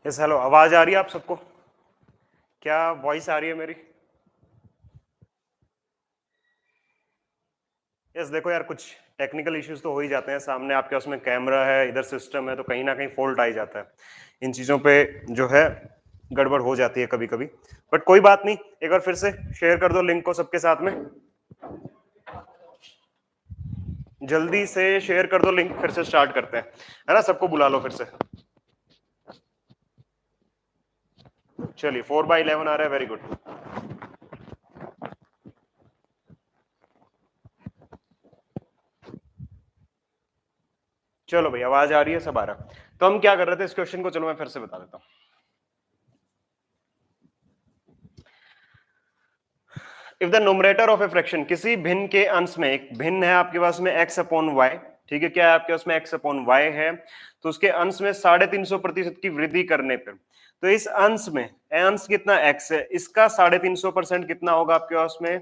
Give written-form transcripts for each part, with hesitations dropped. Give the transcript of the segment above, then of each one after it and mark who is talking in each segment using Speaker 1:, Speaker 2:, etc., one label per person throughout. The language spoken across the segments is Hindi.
Speaker 1: यस हेलो, आवाज आ रही है आप सबको? क्या वॉइस आ रही है मेरी? यस देखो यार, कुछ टेक्निकल इश्यूज तो हो ही जाते हैं। सामने आपके उसमें कैमरा है, इधर सिस्टम है, तो कहीं ना कहीं फॉल्ट आ ही जाता है। इन चीजों पे जो है गड़बड़ हो जाती है कभी कभी, बट कोई बात नहीं। एक बार फिर से शेयर कर दो लिंक को सबके साथ में, जल्दी से शेयर कर दो लिंक, फिर से स्टार्ट करते हैं, है ना? सबको बुला लो फिर से। चलिए 4/11 आ रहा है, वेरी गुड। चलो भाई, आवाज आ रही है, सब आ रहा है। तो हम क्या कर रहे थे इस क्वेश्चन को, चलो मैं फिर से बता देता हूं। If the numerator of a fraction, किसी भिन्न के अंश में, एक भिन्न है आपके पास में x अपॉन वाई, ठीक है? क्या है आपके पास में? x अपॉन वाई है, तो उसके अंश में 350% की वृद्धि करने पर, तो इस अंश में अंश कितना x है, इसका 350% कितना होगा आपके पास में?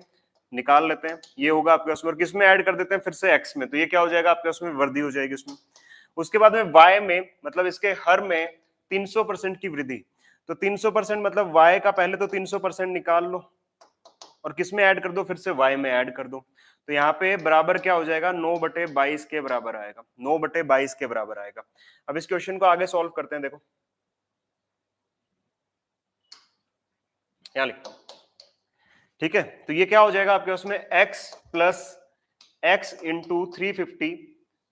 Speaker 1: निकाल लेते हैं। ये होगा आपके पास में, और किसमें ऐड कर देते हैं फिर से? x में, तो ये क्या हो जाएगा आपके पास में? वृद्धि हो जाएगी उसमें। उसके बाद में y में, मतलब इसके हर में 300% की वृद्धि, तो 300% मतलब y का पहले तो 300% निकाल लो, और किस में ऐड कर दो? फिर से y में ऐड कर दो। तो यहाँ पे बराबर क्या हो जाएगा? 9/22 के बराबर आएगा, 9/22 के बराबर आएगा। अब इस क्वेश्चन को आगे सॉल्व करते हैं। देखो यहाँ लिखता हूं, ठीक है? तो ये क्या हो जाएगा आपके उसमें? x plus x into 350।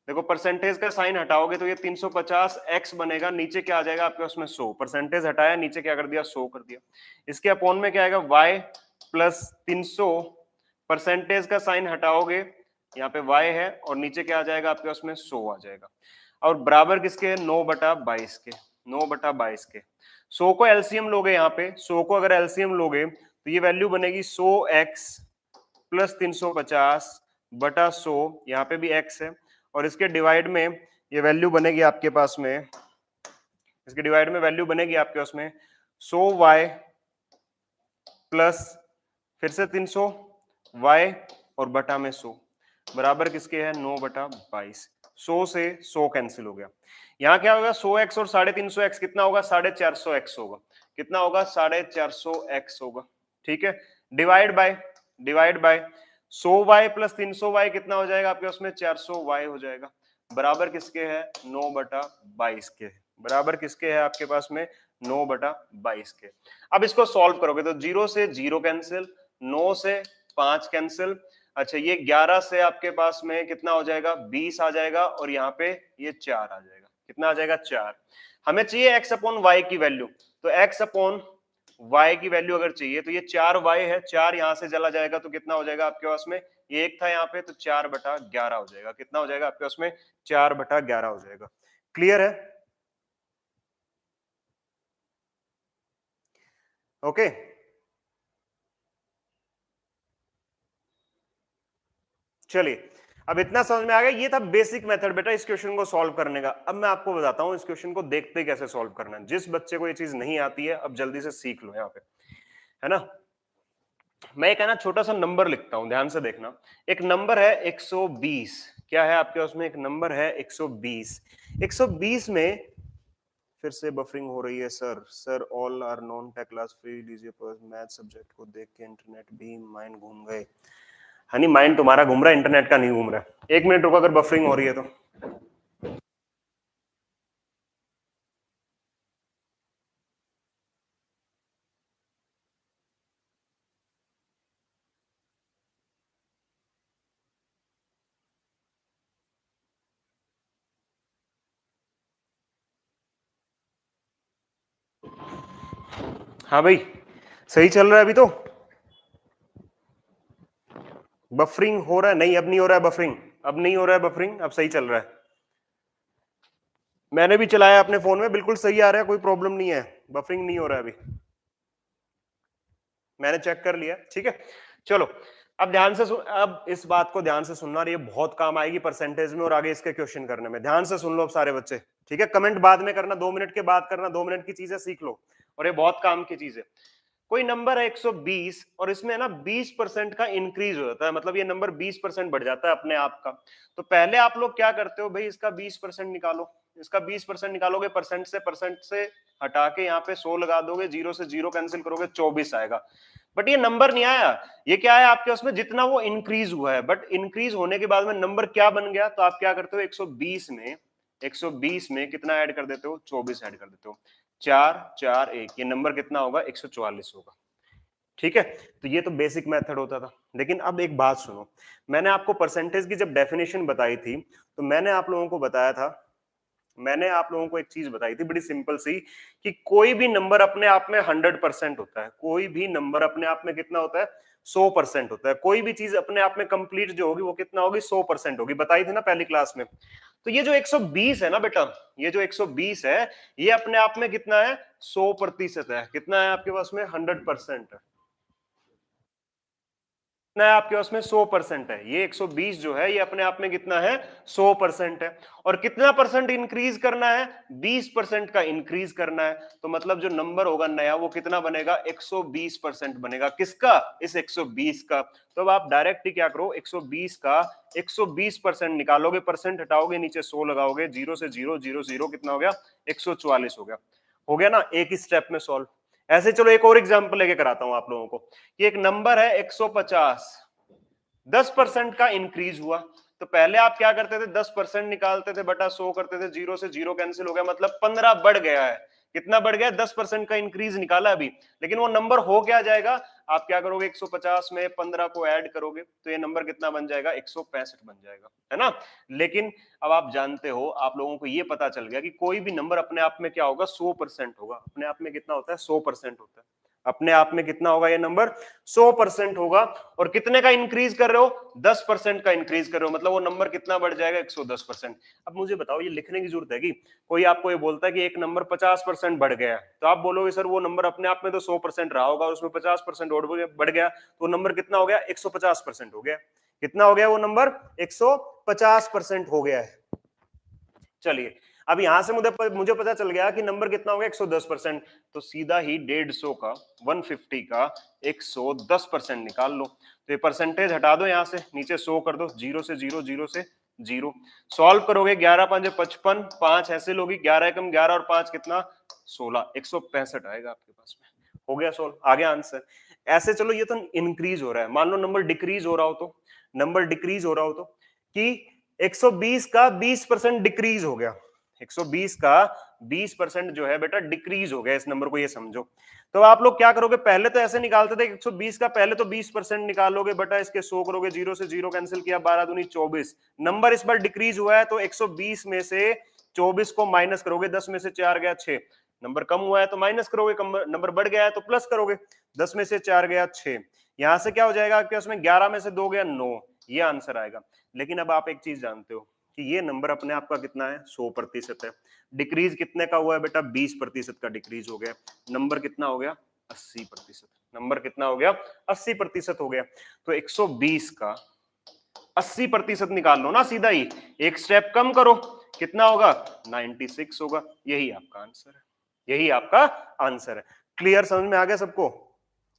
Speaker 1: देखो परसेंटेज का साइन हटाओगे तो ये 350 x बनेगा, नीचे क्या आ जाएगा आपके उसमें? 100। परसेंटेज हटाया, नीचे क्या कर दिया? 100 कर दिया। इसके अपॉन में क्या आएगा? y प्लस 300, परसेंटेज का साइन हटाओगे, यहाँ पे y है, और नीचे क्या आ जाएगा आपके उसमें? 100 आ जाएगा। और बराबर किसके? 9/22 के, 9/22 के। 100 को एलसीएम लोगे, यहाँ पे 100 को अगर एलसीएम लोगे तो ये वैल्यू बनेगी 100x प्लस 350/100, यहाँ पे भी x है, और इसके डिवाइड में ये वैल्यू बनेगी आपके पास में, इसके डिवाइड में वैल्यू बनेगी आपके पास में 100y प्लस फिर से 300y और बटा में 100, बराबर किसके है? 9/22। 100 से 100 कैंसिल हो गया। यहाँ क्या होगा? 100x और 350x कितना होगा? 450x होगा। कितना होगा? 450x होगा, ठीक है? Divide by 100y plus 300y कितना हो जाएगा आपके उसमें? 400y हो जाएगा। बराबर किसके है? 9/22 के। बराबर किसके है आपके पास में? 9/22 के। अब इसको सॉल्व करोगे तो 0 से 0 कैंसिल, 9 से 5 कैंसिल, अच्छा ये 11 से आपके पास में कितना हो जाएगा? 20 आ जाएगा, और यहाँ पे ये 4 आ जाएगा। कितना आ जाएगा? 4। हमें चाहिए x अपॉन वाई की वैल्यू, तो x अपॉन वाई की वैल्यू अगर चाहिए तो ये 4y है, 4 यहां से चला जाएगा तो कितना हो जाएगा आपके पास में? ये 1 था यहाँ पे, तो 4/11 हो जाएगा। कितना हो जाएगा आपके पास में? 4/11 हो जाएगा। क्लियर है? ओके चलिए, अब इतना समझ में आ गया। ये था बेसिक मेथड बेटा इस क्वेश्चन को सॉल्व करने का। अब मैं आपको बताता हूं इस क्वेश्चन को देखते कैसे सॉल्व करना है। जिस बच्चे को ये चीज नहीं आती है, अब जल्दी से सीख लो यहाँ पे, है ना? मैं एक है ना छोटा सा नंबर लिखता हूं, ध्यान से देखना। एक नंबर है 120। क्या है आपके उसमें? एक नंबर है 120। 120 में फिर से बफरिंग हो रही है sir. Sir all are non tech class free लीजिए, पर मैथ सब्जेक्ट को देख के इंटरनेट भी माइंड घूम गए। हनी माइंड तुम्हारा घूम रहा है, इंटरनेट का नहीं घूम रहा है। 1 मिनट रुको अगर बफरिंग हो रही है तो। हाँ भाई, सही चल रहा है अभी तो? बफरिंग हो रहा है? नहीं, अब नहीं हो रहा है बफरिंग, अब नहीं हो रहा है बफरिंग, अब सही चल रहा है। मैंने भी चलाया अपने फोन में, बिल्कुल सही आ रहा है, कोई प्रॉब्लम नहीं है, बफरिंग नहीं हो रहा है अभी, मैंने चेक कर लिया, ठीक है? चलो अब ध्यान से अब इस बात को ध्यान से सुनना, और ये बहुत काम आएगी परसेंटेज में और आगे इसके क्वेश्चन करने में। ध्यान से सुन लो अब सारे बच्चे, ठीक है? कमेंट बाद में करना, 2 मिनट के बाद करना, 2 मिनट की चीजें सीख लो, और ये बहुत काम की चीज है। कोई नंबर है 120 और इसमें ना 20% का इंक्रीज हो जाता है, मतलब ये नंबर 20% बढ़ जाता है अपने आप का। तो पहले आप लोग क्या करते हो भाई, इसका 20% निकालो। इसका 20% निकालोगे, परसेंट से हटा के यहाँ पे 100 लगा दोगे, जीरो से जीरो कैंसिल करोगे, 24 आएगा। बट ये नंबर नहीं आया, ये क्या है आपके उसमें जितना वो इंक्रीज हुआ है, बट इंक्रीज होने के बाद में नंबर क्या बन गया, तो आप क्या करते हो 120 में कितना ऐड कर देते हो, 24 ऐड कर देते हो। 4 4 1, ये नंबर कितना होगा, 144 होगा। ठीक है, तो ये तो बेसिक मेथड होता था। लेकिन अब एक बात सुनो, मैंने आपको परसेंटेज की जब डेफिनेशन बताई थी, तो मैंने आप लोगों को बताया था, मैंने आप लोगों को एक चीज बताई थी बड़ी सिंपल सी, कि कोई भी नंबर अपने आप में 100% होता है। कोई भी नंबर अपने आप में कितना होता है, 100% होता है। कोई भी चीज अपने आप में कंप्लीट जो होगी वो कितना होगी, 100% होगी। बताई थी ना पहली क्लास में। तो ये जो 120 है ना बेटा, ये जो 120 है, ये अपने आप में कितना है, 100% है। कितना है आपके पास में, 100% है। कितना है आपके पास में, 100% है। ये 120 जो है ये अपने आप में कितना है, 100% है। और कितना परसेंट इंक्रीज करना है, 20% का इंक्रीज करना है। तो मतलब जो नंबर होगा नया वो कितना बनेगा, 120% बनेगा। किसका, इस 120 का। तो अब आप डायरेक्ट ही क्या करो, 120 का 120% निकालोगे, परसेंट हटाओगे, नीचे 100 लगाओगे, जीरो से जीरो, जीरो जीरो, कितना हो गया, 144 हो गया। हो गया ना, एक ही स्टेप में सॉल्व। ऐसे चलो एक और एग्जांपल लेके कराता हूं आप लोगों को, कि एक नंबर है 150, 10% का इंक्रीज हुआ। तो पहले आप क्या करते थे, 10% निकालते थे, बटा 100 करते थे, जीरो से जीरो कैंसिल हो गया, मतलब 15 बढ़ गया है। कितना बढ़ गया, 10% का इंक्रीज निकाला अभी। लेकिन वो नंबर हो क्या जाएगा, आप क्या करोगे, 150 में 15 को ऐड करोगे, तो ये नंबर कितना बन जाएगा, 165 बन जाएगा, है ना। लेकिन अब आप जानते हो, आप लोगों को ये पता चल गया कि कोई भी नंबर अपने आप में क्या होगा, 100% होगा। अपने आप में कितना होता है, 100% होता है। अपने आप में कितना होगा ये नंबर, 100% होगा। और कितने का इंक्रीज कर रहे हो, 10% का इंक्रीज कर रहे हो, मतलब वो नंबर कितना बढ़ जाएगा, 110%। अब मुझे बताओ, ये लिखने की जरूरत है कि कोई आपको ये बोलता है कि एक नंबर 50% बढ़ गया, तो आप बोलोगे सर वो नंबर अपने आप में तो 100% रहा होगा, उसमें 50% और बढ़ गया, तो नंबर कितना हो गया, 150% हो गया। कितना हो गया वो नंबर, 150% हो गया है। चलिए, अब यहां से मुझे पता चल गया कि नंबर कितना हो गया, 110%। तो सीधा ही 150 का, 150 का 110% निकाल लो। तो ये परसेंटेज हटा दो, यहां से नीचे 100 कर दो, जीरो से जीरो, जीरो से जीरो। सॉल्व करोगे, 11 5 55, 5 ऐसे लोगी, 11 एकम 11 और 5 कितना, 16, 165 आएगा आपके पास में। हो गया सॉल्व, आ गया आंसर। ऐसे चलो, ये तो इंक्रीज हो रहा है, मान लो नंबर डिक्रीज हो रहा हो, तो नंबर डिक्रीज हो रहा हो, तो कि 120 का 20% डिक्रीज हो गया। 120 का 20% जो है बेटा डिक्रीज हो गया, इस नंबर को ये समझो। तो आप लोग क्या करोगे, पहले तो ऐसे निकालते थे 120 का, पहले तो 20% निकालोगे, बटा इसके 100 करोगे, जीरो से जीरो कैंसिल किया, 12 दूनी 24। नंबर इस बार डिक्रीज हुआ है, तो 120 में से 24 को माइनस करोगे, 10 में से 4 गया 6। नंबर कम हुआ है तो माइनस करोगे, कम नंबर बढ़ गया है तो प्लस करोगे, 10 में से 4 गया 6। यहां से क्या हो जाएगा आपके उसमें, 11 में से 2 गया 9, ये आंसर आएगा। लेकिन अब आप एक चीज जानते हो कि ये नंबर अपने आप का कितना है, 100% है। डिक्रीज कितने का हुआ है बेटा, 20% का डिक्रीज हो गया। नंबर कितना हो गया, 80%। नंबर कितना हो गया, 80% हो गया। तो 120 का 80% निकाल लो ना सीधा ही, एक स्टेप कम करो, कितना होगा, 96 होगा। यही आपका आंसर है, यही आपका आंसर है। क्लियर, समझ में आ गया सबको।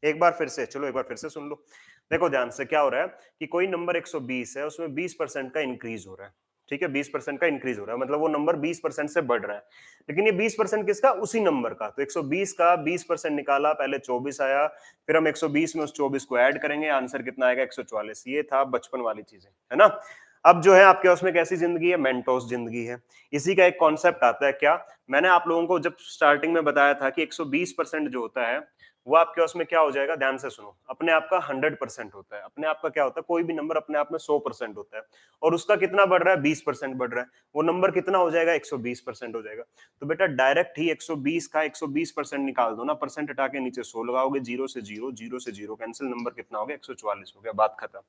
Speaker 1: एक बार फिर से, चलो एक बार फिर से सुन लो। देखो ध्यान से, क्या हो रहा है कि कोई नंबर 120 है, उसमें 20% का इंक्रीज हो रहा है। ठीक है, 20% का इंक्रीज हो रहा है, मतलब वो नंबर 20% से बढ़ रहा है। लेकिन ये 20% किसका, उसी नंबर का। तो 120 का 20% निकाला, पहले 24 आया, फिर हम 120 में उस 24 को ऐड करेंगे, आंसर कितना आएगा, 144। ये था बचपन वाली चीजें, है ना। अब जो है आपके उसमें कैसी जिंदगी है, मेंटोस जिंदगी है। इसी का एक कॉन्सेप्ट आता है, क्या, मैंने आप लोगों को जब स्टार्टिंग में बताया था कि 120% जो होता है वो आपके उसमें क्या हो जाएगा, ध्यान से सुनो, अपने आप का 100% होता है। अपने आप का क्या होता है, कोई भी नंबर अपने आप में 100% होता है, और उसका कितना बढ़ रहा है, 20% बढ़ रहा है, वो नंबर कितना हो जाएगा, 120% हो जाएगा। तो बेटा डायरेक्ट ही 120 का 120% निकाल दो ना, परसेंट हटा के नीचे 100 लगाओगे, जीरो से जीरो, जीरो से जीरो कैंसिल, नंबर कितना हो गया, 144 हो गया, बात खत्म।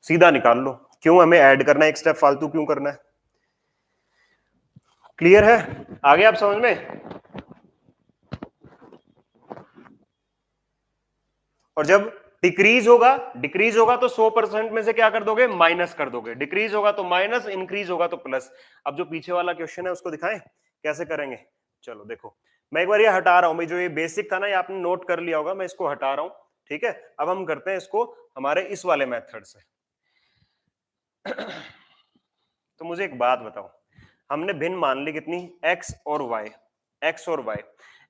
Speaker 1: सीधा निकाल लो। क्यों हमें ऐड करना है, एक स्टेप फालतू क्यों करना है। क्लियर है, आगे आप समझ में। और जब डिक्रीज होगा तो 100% में से क्या कर दोगे, माइनस कर दोगे। डिक्रीज होगा तो माइनस, इंक्रीज होगा तो प्लस। अब जो पीछे वाला क्वेश्चन है उसको दिखाएं कैसे करेंगे। चलो देखो, मैं एक बार ये हटा रहा हूं भाई, जो ये बेसिक था ना ये आपने नोट कर लिया होगा, मैं इसको हटा रहा हूं। ठीक है, अब हम करते हैं इसको हमारे इस वाले मेथड से। तो मुझे एक बात बताओ, हमने भिन्न मान ली कितनी, x और y, x और y।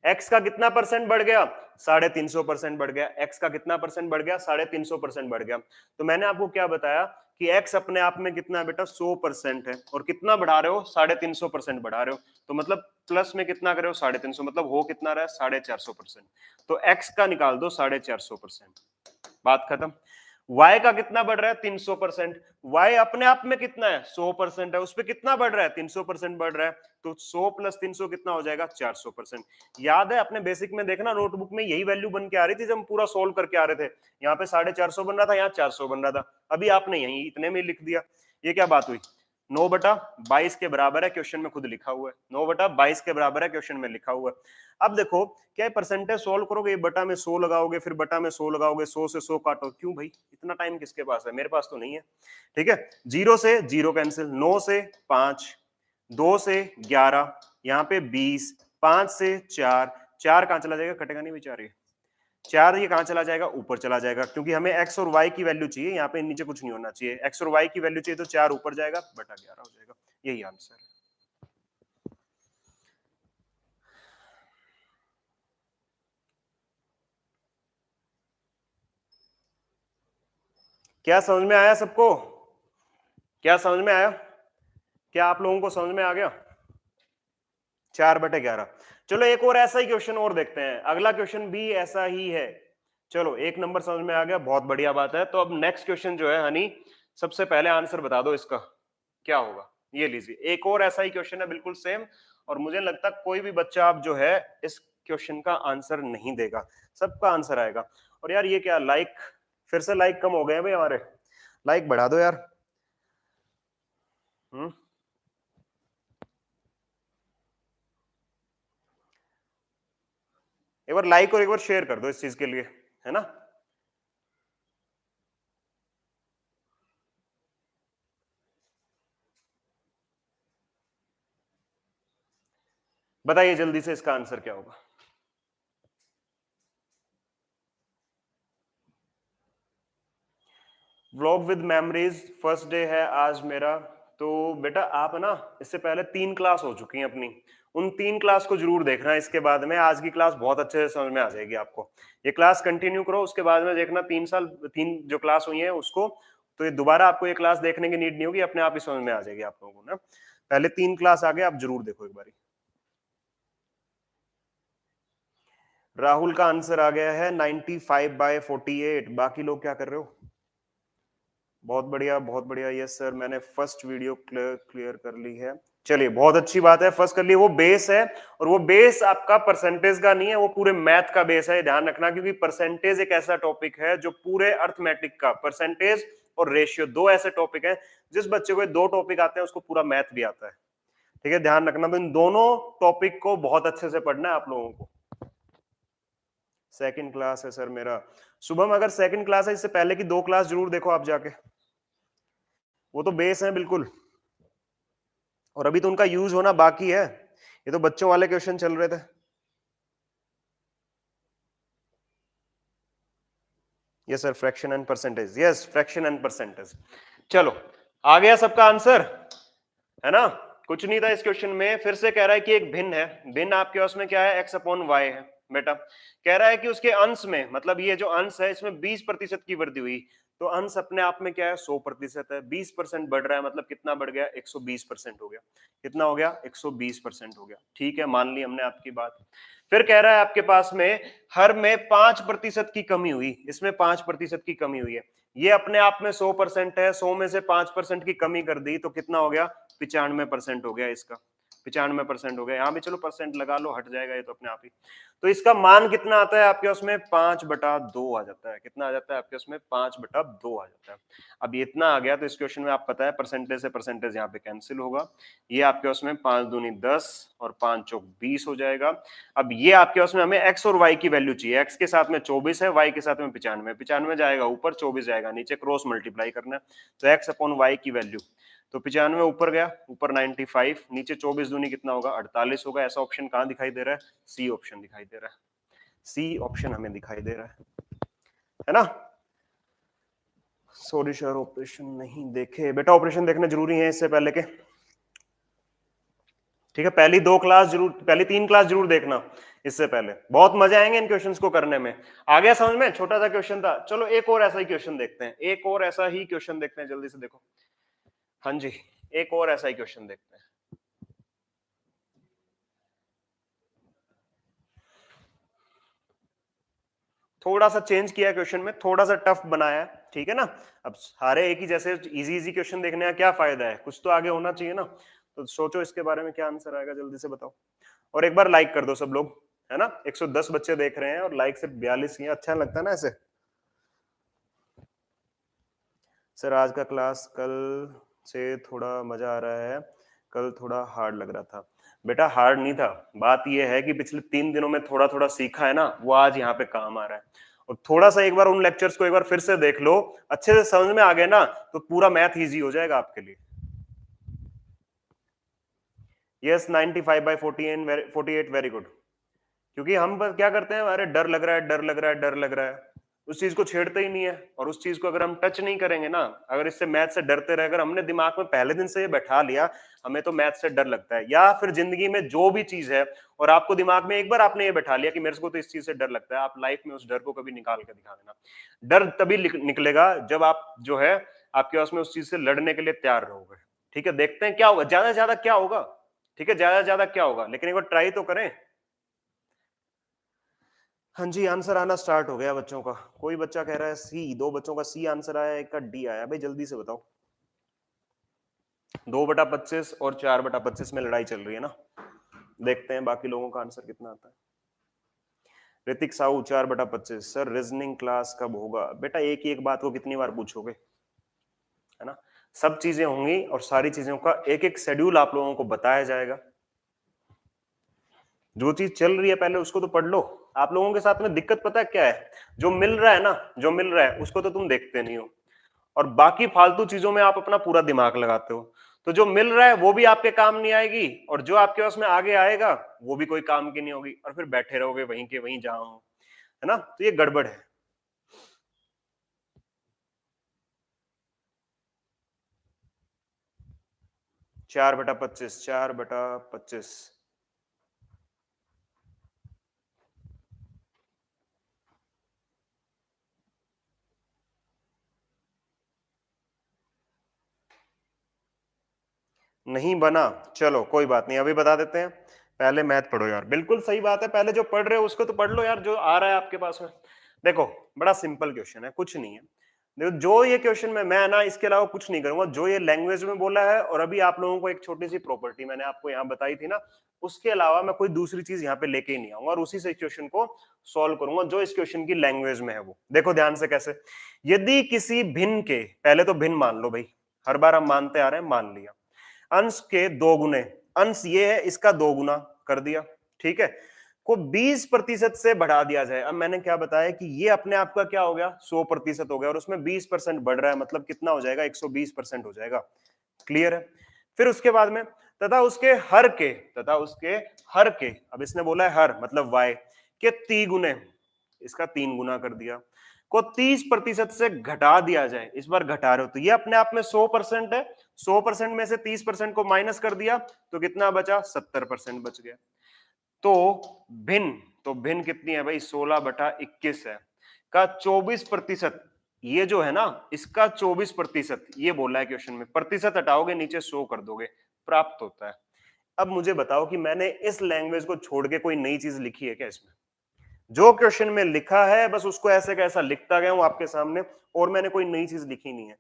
Speaker 1: x का कितना परसेंट बढ़ गया, 350% बढ़ गया। x का कितना परसेंट बढ़ गया, 350% बढ़ गया। तो मैंने आपको क्या बताया कि x अपने आप में कितना है बेटा, 100% है, और कितना बढ़ा रहे हो, 350% बढ़ा रहे हो। तो मतलब प्लस में कितना करे हो, 350, मतलब हो कितना रहा है, 450%। तो x का निकाल दो 450%, बात खत्म। y का कितना बढ़ रहा है, 300%। y अपने आप में कितना है, 100% है, उस पर कितना बढ़ रहा है, 300% बढ़ रहा है। तो 100 + 300 कितना हो जाएगा, 400%। याद है अपने बेसिक में देखना, नोटबुक में यही वैल्यू बन के आ रही थी जब हम पूरा सोल्व करके आ रहे थे। यहाँ पे 450 बन रहा था, यहाँ 400 बन रहा था। अभी आपने यही इतने में लिख दिया। ये क्या बात हुई, 9/22 के बराबर है, क्वेश्चन में खुद लिखा हुआ है। 9/22 के बराबर है, क्वेश्चन में लिखा हुआ है। अब देखो क्या परसेंटेज सोल्व करोगे, ये बटा में 100 लगाओगे, फिर बटा में 100 लगाओगे, 100 से 100 काटो। क्यों भाई, इतना टाइम किसके पास है, मेरे पास तो नहीं है। ठीक है, 0 से 0 कैंसिल, 9 से 5, 2 से 11, यहाँ पे 20, 5 से 4, 4 कहां चला जाएगा, कटेगा नहीं बेचारे, 4 ये कहां चला जाएगा, ऊपर चला जाएगा, क्योंकि हमें x और y की वैल्यू चाहिए, यहाँ पे नीचे कुछ नहीं होना चाहिए। x और y की वैल्यू चाहिए तो 4 ऊपर जाएगा, बटा 11 हो जाएगा। यही आंसर है। क्या समझ में आया सबको, क्या समझ में आया, क्या आप लोगों को समझ में आ गया, 4/11। चलो एक और ऐसा ही क्वेश्चन और देखते हैं, अगला क्वेश्चन भी ऐसा ही है। चलो एक नंबर समझ में आ गया, बहुत बढ़िया बात है। तो अब नेक्स्ट क्वेश्चन जो है हनी, सबसे पहले आंसर बता दो इसका क्या होगा। ये लीजिए, एक और ऐसा ही क्वेश्चन है बिल्कुल सेम, और मुझे लगता है कोई भी बच्चा आप जो है इस क्वेश्चन का आंसर नहीं देगा, सबका आंसर आएगा। और यार ये क्या, लाइक फिर से लाइक कम हो गए हैं भाई हमारे, लाइक बढ़ा दो यार। एक बार लाइक और एक बार शेयर कर दो इस चीज के लिए, है ना। बताइए जल्दी से इसका आंसर क्या होगा। Vlog with memories first day है आज मेरा। तो बेटा आप ना इससे पहले 3 क्लास हो चुकी हैं अपनी, उन 3 क्लास को जरूर देखना। इसके बाद में आज की क्लास बहुत अच्छे से समझ में आ जाएगी आपको। ये क्लास कंटिन्यू करो, उसके बाद में देखना 3 जो क्लास हुई है उसको, तो ये दोबारा आपको ये क्लास देखने की नीड नहीं होगी, अपने आप ही समझ में आ जाएगी आप लोगों को ना। पहले 3 क्लास आगे आप जरूर देखो एक बारी। राहुल का आंसर आ गया है 95/48। बाकी लोग क्या कर रहे हो, बहुत बढ़िया बहुत बढ़िया। यस सर, मैंने फर्स्ट वीडियो क्लियर कर ली है। चलिए बहुत अच्छी बात है, फर्स्ट कर ली। वो बेस है, और वो बेस आपका परसेंटेज का नहीं है, वो पूरे मैथ का बेस है, ध्यान रखना। क्योंकि परसेंटेज एक ऐसा टॉपिक है जो पूरे अर्थमेटिक का, परसेंटेज और रेशियो दो ऐसे टॉपिक हैं, जिस बच्चे को दो टॉपिक आते हैं उसको पूरा मैथ भी आता है। ठीक है, ध्यान रखना। तो इन दोनों टॉपिक को बहुत अच्छे से पढ़ना है आप लोगों को। सेकंड क्लास है सर मेरा। शुभम अगर सेकंड क्लास है, इससे पहले की 2 क्लास जरूर देखो आप जाके, वो तो बेस है बिल्कुल, और अभी तो उनका यूज होना बाकी है। ये तो बच्चों वाले क्वेश्चन चल रहे थे। Yes sir, fraction and percentage, yes fraction and percentage. चलो आ गया सबका आंसर, है ना। कुछ नहीं था इस क्वेश्चन में, फिर से कह रहा है कि एक भिन्न है। भिन्न आपके उसमें क्या है, x/y है बेटा। कह रहा है कि उसके अंश में, मतलब ये जो अंश है इसमें 20% की वृद्धि हुई। तो अंश अपने आप में क्या है, 100% है। 20% बढ़ रहा है, मतलब कितना बढ़ गया, 120% हो गया। कितना हो गया, 120% हो गया। ठीक है, मान ली हमने आपकी बात। फिर कह रहा है आपके पास में हर में 5% की कमी हुई, इसमें 5% की कमी हुई है। ये अपने आप में 100% है, 100 में से 5% की कमी कर दी तो कितना हो गया, 95% हो गया इसका। 95% हो गया, यहाँ भी चलो परसेंट लगा लो, हट जाएगा ये तो अपने आप ही। तो इसका मान कितना आता है आपके उसमें, 5/2 आ जाता है। कितना आ जाता है आपके उसमें, 5/2 आ जाता है। अब ये इतना आ गया तो इस क्वेश्चन में आप पता है परसेंटेज से परसेंटेज यहाँ पे कैंसिल होगा। ये आपके उसमें 5 दूनी 10 और 5 चौक 20 हो जाएगा। अब ये आपके उसमें हमें x और y की वैल्यू चाहिए। x के साथ में 24 है, y के साथ में 95। 95 जाएगा ऊपर, 24 जाएगा नीचे, क्रॉस मल्टीप्लाई करना है। तो x/y की वैल्यू, तो 95 ऊपर गया, ऊपर 95, नीचे 24 दूनी कितना होगा 48 होगा। ऐसा ऑप्शन कहां दिखाई दे रहा है? सी ऑप्शन दिखाई दे रहा है, सी ऑप्शन हमें दिखाई दे रहा है ना। सॉरी सर ऑपरेशन नहीं देखे, बेटा ऑपरेशन देखने जरूरी है इससे पहले के, ठीक है। पहली 2 क्लास जरूर, पहली 3 क्लास जरूर देखना इससे पहले, बहुत मजे आएंगे इन क्वेश्चंस को करने में। आ गया समझ में? छोटा सा क्वेश्चन था। चलो एक और ऐसा ही क्वेश्चन देखते हैं, एक और ऐसा ही क्वेश्चन देखते हैं, जल्दी से देखो। हाँ जी, एक और ऐसा ही क्वेश्चन देखते हैं। थोड़ा सा चेंज किया क्वेश्चन में, थोड़ा सा टफ बनाया है, ठीक है ना। अब सारे एक ही जैसे इजी इजी क्वेश्चन देखने का क्या फायदा है, कुछ तो आगे होना चाहिए ना। तो सोचो इसके बारे में क्या आंसर आएगा, जल्दी से बताओ। और एक बार लाइक कर दो सब लोग, है ना। 110 बच्चे देख रहे हैं और लाइक सिर्फ 42 ही है, अच्छा लगता है ना ऐसे। सर आज का क्लास कल से थोड़ा मजा आ रहा है, कल थोड़ा हार्ड लग रहा था। बेटा हार्ड नहीं था, बात यह है कि पिछले 3 दिनों में थोड़ा थोड़ा सीखा है ना, वो आज यहाँ पे काम आ रहा है। और थोड़ा सा एक बार उन लेक्चर्स को एक बार फिर से देख लो, अच्छे से समझ में आ गए ना, तो पूरा मैथ इजी हो जाएगा आपके लिए। Yes 95/48 very good. क्योंकि हम बस क्या करते हैं, अरे डर लग रहा है, डर लग रहा है, डर लग रहा है, उस चीज को छेड़ते ही नहीं है। और उस चीज को अगर हम टच नहीं करेंगे ना, अगर इससे मैथ से डरते रहे, अगर हमने दिमाग में पहले दिन से ये बैठा लिया हमें तो मैथ से डर लगता है, या फिर जिंदगी में जो भी चीज है और आपको दिमाग में एक बार आपने ये बैठा लिया कि मेरे को तो इस चीज से डर लगता है, आप लाइफ में उस डर को कभी निकाल के दिखा देना। डर तभी निकलेगा जब आप जो है आपके पास में उस चीज से लड़ने के लिए तैयार रहोगे। ठीक है, देखते हैं क्या होगा, ज्यादा से ज्यादा क्या होगा। ठीक है, ज्यादा से ज्यादा क्या होगा, लेकिन एक बार ट्राई तो करें। हाँ जी, आंसर आना स्टार्ट हो गया बच्चों का। कोई बच्चा कह रहा है सी, 2 बच्चों का सी आंसर आया, एक का डी आया। भाई जल्दी से बताओ। 2/25 और 4/25 में लड़ाई चल रही है ना। देखते हैं बाकी लोगों का आंसर कितना आता है। Hrithik Sahu 4/25। Sir reasoning class कब होगा? बेटा एक ही एक बात को कितनी बार पूछोगे, है ना। सब चीजें होंगी और सारी चीजों का एक एक शेड्यूल आप लोगों को बताया जाएगा। जो चीज चल रही है पहले उसको तो पढ़ लो। आप लोगों के साथ में दिक्कत पता है क्या है, जो मिल रहा है ना, जो मिल रहा है उसको तो तुम देखते नहीं हो, और बाकी फालतू चीजों में आप अपना पूरा दिमाग लगाते हो। तो जो मिल रहा है वो भी आपके काम नहीं आएगी, और जो आपके पास में आगे आएगा वो भी कोई काम की नहीं होगी, और फिर बैठे रहोगे वहीं के वहीं जहां हो, है ना। तो ये गड़बड़ है। चार बटा पच्चीस, 4/25। नहीं बना, चलो कोई बात नहीं, अभी बता देते हैं। पहले मैथ पढ़ो यार, बिल्कुल सही बात है, पहले जो पढ़ रहे हो उसको तो पढ़ लो यार, जो आ रहा है आपके पास में। देखो बड़ा सिंपल क्वेश्चन है, कुछ नहीं है। देखो जो ये क्वेश्चन में मैं ना इसके अलावा कुछ नहीं करूंगा, जो ये लैंग्वेज में बोला है, और अभी आप लोगों को एक छोटी सी प्रॉपर्टी मैंने आपको यहाँ बताई थी ना, उसके अलावा मैं कोई दूसरी चीज यहाँ पे लेके ही नहीं आऊंगा, और उसी से क्वेश्चन को सॉल्व करूंगा जो इस क्वेश्चन की लैंग्वेज में है वो। देखो ध्यान से कैसे, यदि किसी भिन्न के, पहले तो भिन्न मान लो भाई, हर बार हम मानते आ रहे हैं, मान लिया, अंश के 2 गुने, अंश ये है इसका 2 गुना कर दिया, ठीक है, को 20% से बढ़ा दिया जाए। अब मैंने क्या बताया कि ये अपने आप का क्या हो गया, 100% हो गया, और उसमें 20% बढ़ रहा है, मतलब कितना हो जाएगा, 120% हो जाएगा। क्लियर है। फिर उसके बाद में तथा उसके हर के, तथा उसके हर के, अब इसने बोला है हर मतलब y के 3 गुने, इसका 3 गुना कर दिया, को 30% से घटा दिया जाए। इस बार घटा रहे हो तो ये अपने आप में 100% है, 100% में से 30% को माइनस कर दिया तो कितना बचा, 70% बच गया। तो भिन्न, तो भिन्न कितनी है भाई, 16/21 है, का 24%, ये जो है ना इसका 24%, ये बोला है क्वेश्चन में, प्रतिशत हटाओगे नीचे 100 कर दोगे, प्राप्त होता है। अब मुझे बताओ कि मैंने इस लैंग्वेज को छोड़ के कोई नई चीज लिखी है क्या इसमें? जो क्वेश्चन में लिखा है बस उसको ऐसे कैसा लिखता गया हूं आपके सामने, और मैंने कोई नई चीज लिखी नहीं है।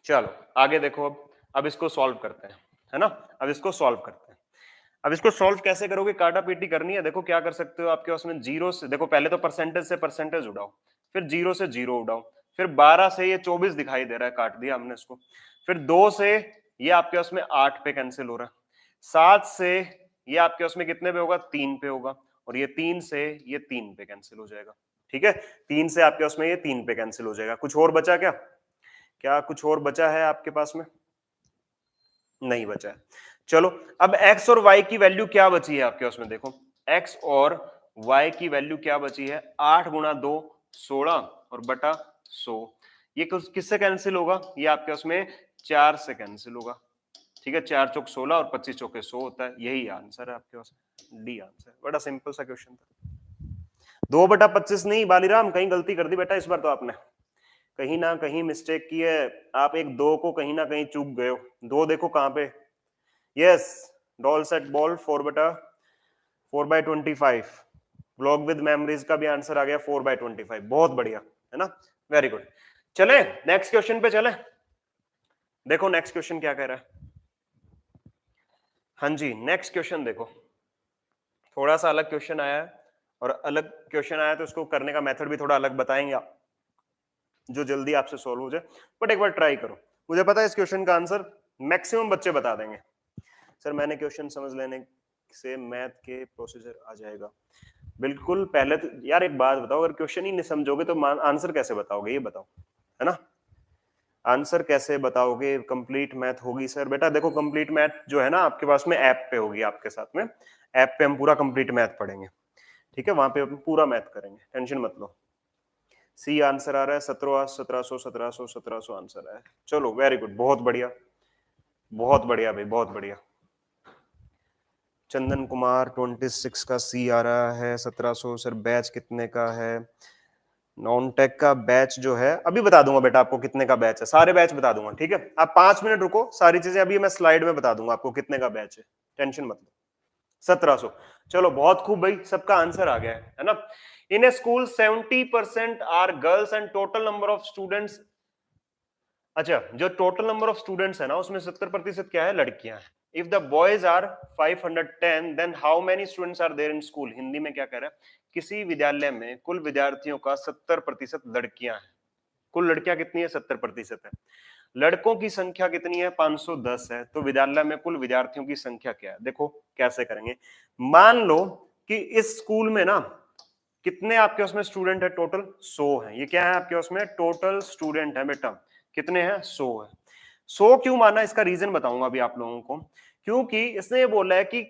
Speaker 1: चलो आगे देखो, अब इसको सॉल्व करते हैं, है ना। अब इसको सॉल्व करते हैं। अब इसको सॉल्व कैसे करोगे, काटा पीटी करनी है। देखो क्या कर सकते हो, आपके उसमें जीरो से, देखो पहले तो परसेंटेज से परसेंटेज उड़ाओ, फिर जीरो से जीरो उड़ाओ, फिर 12 से ये 24 दिखाई दे रहा है, काट दिया हमने इसको, फिर 2 से ये आपके उसमें 8 पे कैंसिल हो रहा है, 7 से ये आपके उसमें कितने पे होगा, 3 पे होगा, और ये 3 से ये 3 पे कैंसिल हो जाएगा। ठीक है, 3 से आपके उसमें ये 3 पे कैंसिल हो जाएगा। कुछ और बचा क्या? क्या कुछ और बचा है आपके पास में? नहीं बचा है। चलो अब x और y की वैल्यू क्या बची है आपके उसमें, देखो x और y की वैल्यू क्या बची है, 8 गुणा 2 16 और बटा 100। ये किससे कैंसिल होगा? ये आपके उसमें 4 से कैंसिल होगा। ठीक है, 4 चौक 16 और 25 चौके 100 होता है। यही आंसर है आपके पास, डी आंसर। बड़ा सिंपल सा क्वेश्चन था। 2/25 नहीं बालीराम, कहीं गलती कर दी बेटा इस बार तो आपने, कहीं ना कहीं मिस्टेक की है। आप एक 2 को कहीं ना कहीं चूक गए हो। 2 देखो कहां पे, yes, doll set ball 4/25। Block with memories का भी आंसर आ गया 4/25। बहुत बढ़िया है ना, वेरी गुड। चले नेक्स्ट क्वेश्चन पे चले। देखो नेक्स्ट क्वेश्चन क्या कह रहा है। हाँ जी, नेक्स्ट क्वेश्चन देखो, थोड़ा सा अलग क्वेश्चन आया है, और अलग क्वेश्चन आया तो उसको करने का मेथड भी थोड़ा अलग बताएंगे आप, जो जल्दी आपसे सॉल्व हो जाए। बट एक बार ट्राई करो। मुझे पता है इस क्वेश्चन का आंसर मैक्सिमम बच्चे बता देंगे। सर मैंने क्वेश्चन समझ लेने से मैथ के प्रोसीजर आ जाएगा। बिल्कुल, पहले तो यार एक बात बताओ, अगर क्वेश्चन ही नहीं समझोगे तो आंसर कैसे बताओगे, ये बताओ, है ना। आंसर कैसे बताओगे, कंप्लीट मैथ होगी सर। बेटा देखो कंप्लीट मैथ जो है ना आपके पास में ऐप पे होगी, आपके साथ में ऐप पे हम पूरा कंप्लीट मैथ पढ़ेंगे। ठीक है, वहां पे हम पूरा मैथ करेंगे, टेंशन मत लो। सी आंसर आ रहा है 1700 आंसर है। चलो वेरी गुड, बहुत बढ़िया, बहुत बढ़िया भाई, बहुत बढ़िया। चंदन कुमार 26 का सी आ रहा है 1700। सर बैच कितने का है? नॉन टेक का बैच जो है अभी बता दूंगा बेटा आपको कितने का बैच है, सारे बैच बता दूंगा। ठीक है, आप 5 मिनट रुको, सारी चीजें अभी मैं स्लाइड में बता दूंगा आपको कितने का बैच है, टेंशन मत लो। 1700। चलो बहुत खूब भाई, सबका आंसर आ गया है ना। In a school 70% are girls and total number of students. अच्छा, जो टोटल नंबर ऑफ स्टूडेंट्स है ना उसमें 70% क्या है, लड़कियां हैं। If the boys are 510 then how many students are there in school. Hindi में क्या कह रहा है, किसी विद्यालय में कुल विद्यार्थियों का 70% लड़कियां हैं। कुल लड़कियां कितनी है, 70% है। लड़कों की संख्या कितनी है, 510 है। तो विद्यालय में कुल विद्यार्थियों की संख्या क्या है, देखो कैसे करेंगे। मान लो कि इस स्कूल में ना कितने आपके उसमें स्टूडेंट है, टोटल 100 है। ये क्या है आपके उसमें, टोटल स्टूडेंट है बेटा, कितने हैं, 100 है। 100 क्यों माना, इसका रीजन बताऊंगा अभी आप लोगों को। क्योंकि इसने ये बोला है कि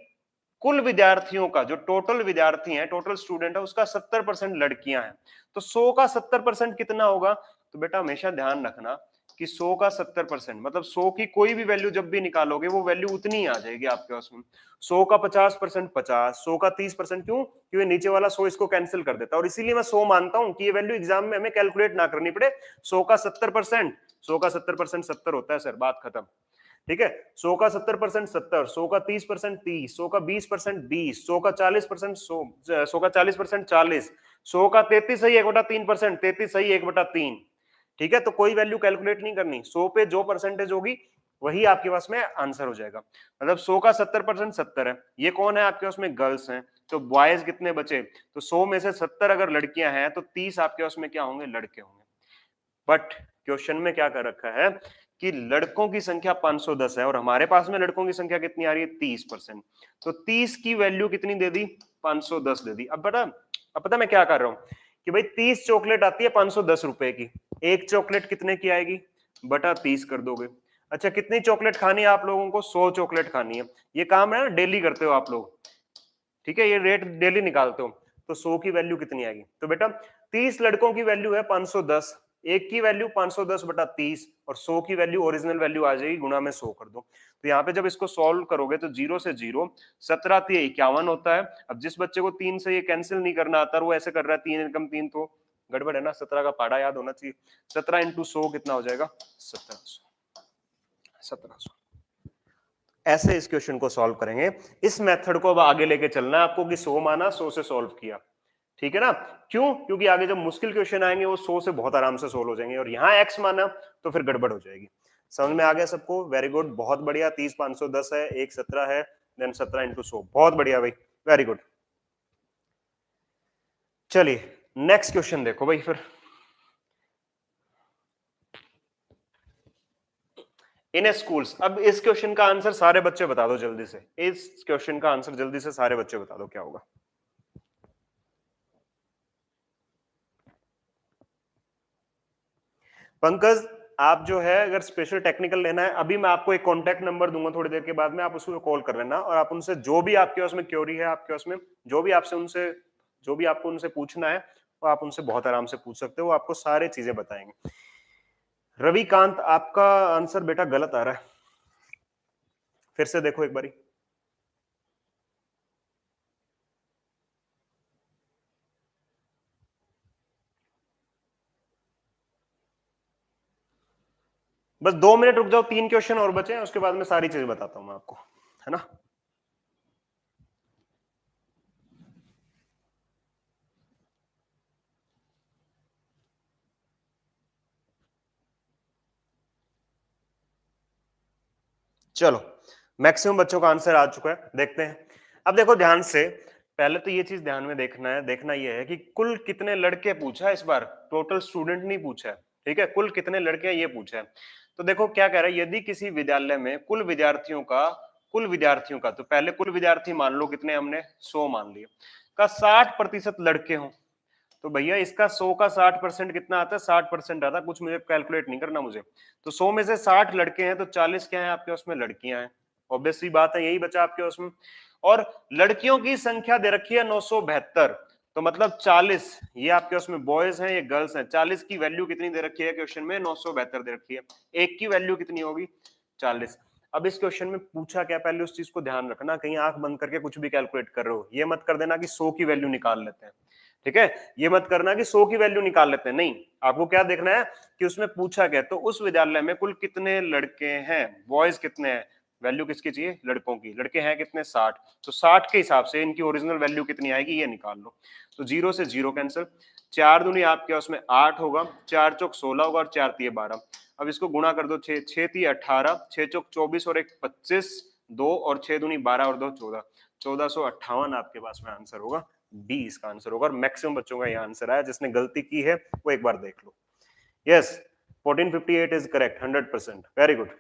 Speaker 1: कुल विद्यार्थियों का, जो टोटल विद्यार्थी हैं, टोटल स्टूडेंट है, उसका 70% लड़कियां हैं। तो 100 का 70% कितना होगा, तो बेटा हमेशा ध्यान रखना कि 100 का 70% मतलब 100 की कोई भी वैल्यू जब भी निकालोगे वो वैल्यू उतनी ही आ जाएगी आपके पास में। 100 का 50% 50, 100 का 30%, क्यों, क्योंकि नीचे वाला 100 इसको कैंसिल कर देता है। और इसीलिए मैं 100 मानता हूं कि ये वैल्यू एग्जाम में हमें कैलकुलेट ना करनी पड़े। 100 का 70%, 100 का 70% 70 होता है सर, बात खत्म। ठीक है, 100 का 70% 70, 100 का 30% 30, 100 का 20% 20, 100 का 40% 100 का 40% 40, 100 का 33 सही 1/3%, 33 सही 1/3। ठीक है, तो कोई वैल्यू कैलकुलेट नहीं करनी, 100 पे जो परसेंटेज होगी वही आपके पास में आंसर हो जाएगा। मतलब 100 का 70% 70 है। ये कौन है आपके पास में, गर्ल्स हैं। तो बॉयज कितने बचे, तो 100 में से 70 अगर लड़कियां हैं तो 30 आपके पास में क्या होंगे, लड़के होंगे। बट क्वेश्चन में क्या कर रखा है कि लड़कों की संख्या 510 है और हमारे पास में लड़कों की संख्या कितनी आ रही है, 30%। तो 30 की वैल्यू कितनी दे दी, 510 दे दी। अब बेटा अब पता मैं क्या कर रहा हूं कि भाई 30 चॉकलेट आती है 510 रुपए की, एक चॉकलेट कितने की आएगी, बटा 30 कर दोगे। अच्छा कितनी चॉकलेट खानी है आप लोगों को, 100 चॉकलेट खानी है। ये काम है ना डेली करते हो आप लोग, ठीक है, ये रेट डेली निकालते हो। तो 100 की वैल्यू कितनी आएगी, तो बेटा 30 लड़कों की वैल्यू है 510, एक की वैल्यू 510 बटा 30, और 100 की वैल्यू ओरिजिनल वैल्यू आ जाएगी, गुणा में 100 कर दो। तो यहाँ पे जब इसको सॉल्व करोगे तो 0 से 0, 17 51 होता है। अब जिस बच्चे को 3 से ये कैंसिल नहीं करना आता वो ऐसे कर रहा है 3 इनकम 3, तो गड़बड़ है ना, 17 का पाड़ा याद होना चाहिए। 17 इंटू 100 कितना हो जाएगा, 1700। ऐसे इस क्वेश्चन को सॉल्व करेंगे। इस मेथड को अब आगे लेके चलना है आपको कि 100 माना, 100 से सॉल्व किया। ठीक है ना, क्यों, क्योंकि आगे जब मुश्किल क्वेश्चन आएंगे वो 100 से बहुत आराम से सोल्व हो जाएंगे, और यहाँ x माना तो फिर गड़बड़ हो जाएगी। समझ में आ गया सबको, वेरी गुड, बहुत बढ़िया। 30 510 है, एक 17 है, देन 17 इंटू 100, बहुत बढ़िया भाई, वेरी गुड। चलिए नेक्स्ट क्वेश्चन देखो भाई फिर। इन ए स्कूल्स, अब इस क्वेश्चन का आंसर सारे बच्चे बता दो जल्दी से, इस क्वेश्चन का आंसर जल्दी से सारे बच्चे बता दो क्या होगा। पंकज आप जो है अगर स्पेशल टेक्निकल लेना है, अभी मैं आपको एक कॉन्टेक्ट नंबर दूंगा थोड़ी देर के बाद में, आप उसको कॉल कर लेना और आप उनसे जो भी आपके उसमें क्वेरी है, आपके उसमें जो भी आपसे उनसे जो भी आपको उनसे पूछना है वो आप उनसे बहुत आराम से पूछ सकते हो, वो आपको सारी चीजें बताएंगे। रविकांत आपका आंसर बेटा गलत आ रहा है, फिर से देखो एक बारी। बस 2 मिनट रुक जाओ, 3 क्वेश्चन और बचे हैं, उसके बाद में सारी चीज बताता हूं मैं आपको, है ना। चलो मैक्सिमम बच्चों का आंसर आ चुका है, देखते हैं। अब देखो ध्यान से, पहले तो ये चीज ध्यान में देखना है, देखना ये है कि कुल कितने लड़के पूछा है इस बार, टोटल स्टूडेंट नहीं पूछा है, ठीक है, कुल कितने लड़के हैं ये पूछा है। तो देखो क्या कह रहा है, यदि किसी विद्यालय में कुल विद्यार्थियों का तो पहले कुल विद्यार्थी मान लो कितने, हमने 100 मान लिए, का 60% लड़के हों, तो भैया इसका 100 का 60% कितना आता है, 60% आता है, कुछ मुझे कैलकुलेट नहीं करना मुझे। तो 100 में से 60 लड़के हैं तो 40 क्या है आपके उसमें, लड़कियां हैं। ऑब्वियसली बात है, यही बचा आपके उसमें। और लड़कियों की संख्या दे रखी है 972, तो मतलब 40 ये आपके उसमें बॉयज हैं, ये गर्ल्स हैं। 40 की वैल्यू कितनी दे रखी है क्वेश्चन में, 972 दे रखी है। एक की वैल्यू कितनी होगी, 40। अब इस क्वेश्चन में पूछा क्या, पहले उस चीज को ध्यान रखना, कहीं आंख बंद करके कुछ भी कैलकुलेट कर रहे हो, ये मत कर देना कि 100 की वैल्यू निकाल लेते हैं, ठीक है। ये मत करना कि 100 की वैल्यू निकाल लेते हैं, नहीं, आपको क्या देखना है कि उसमें पूछा क्या, तो उस विद्यालय में कुल कितने लड़के हैं, बॉयज कितने हैं, वैल्यू किसकी चाहिए, लड़कों की, लड़के हैं कितने 60, तो 60 के हिसाब से इनकी ओरिजिनल वैल्यू कितनी आएगी ये निकाल लो। तो 0 से 0 कैंसिल, 4 दूनी आपके उसमें 8 होगा, 4 चौक 16 होगा और 4 तिये 12। अब इसको गुणा कर दो, 6 6 तिये 18, 6 चौक 24 और 1 25, 2 और 6 दूनी 12 और 2 14, 1458 आपके पास में आंसर होगा, डी इसका आंसर होगा। और मैक्सिमम बच्चों का यह आंसर आया, जिसने गलती की है वो एक बार देख लो। Yes 1458 is correct, 100%, very good,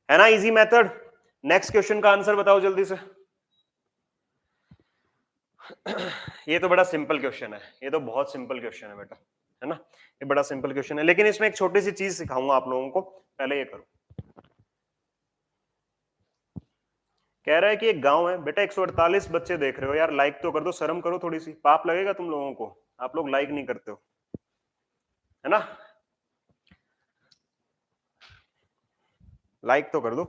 Speaker 1: है ना इजी मेथड। नेक्स्ट क्वेश्चन का आंसर बताओ जल्दी से। ये तो बड़ा सिंपल क्वेश्चन है, ये तो बहुत सिंपल क्वेश्चन है बेटा, है ना, ये बड़ा सिंपल क्वेश्चन है, लेकिन इसमें एक छोटी सी चीज सिखाऊंगा आप लोगों को, पहले ये करो। कह रहा है कि एक गांव है बेटा, 148 बच्चे देख रहे हो यार, लाइक तो कर दो, शर्म करो थोड़ी सी, पाप लगेगा तुम लोगों को, आप लोग लाइक नहीं करते हो, है ना, लाइक तो कर दो।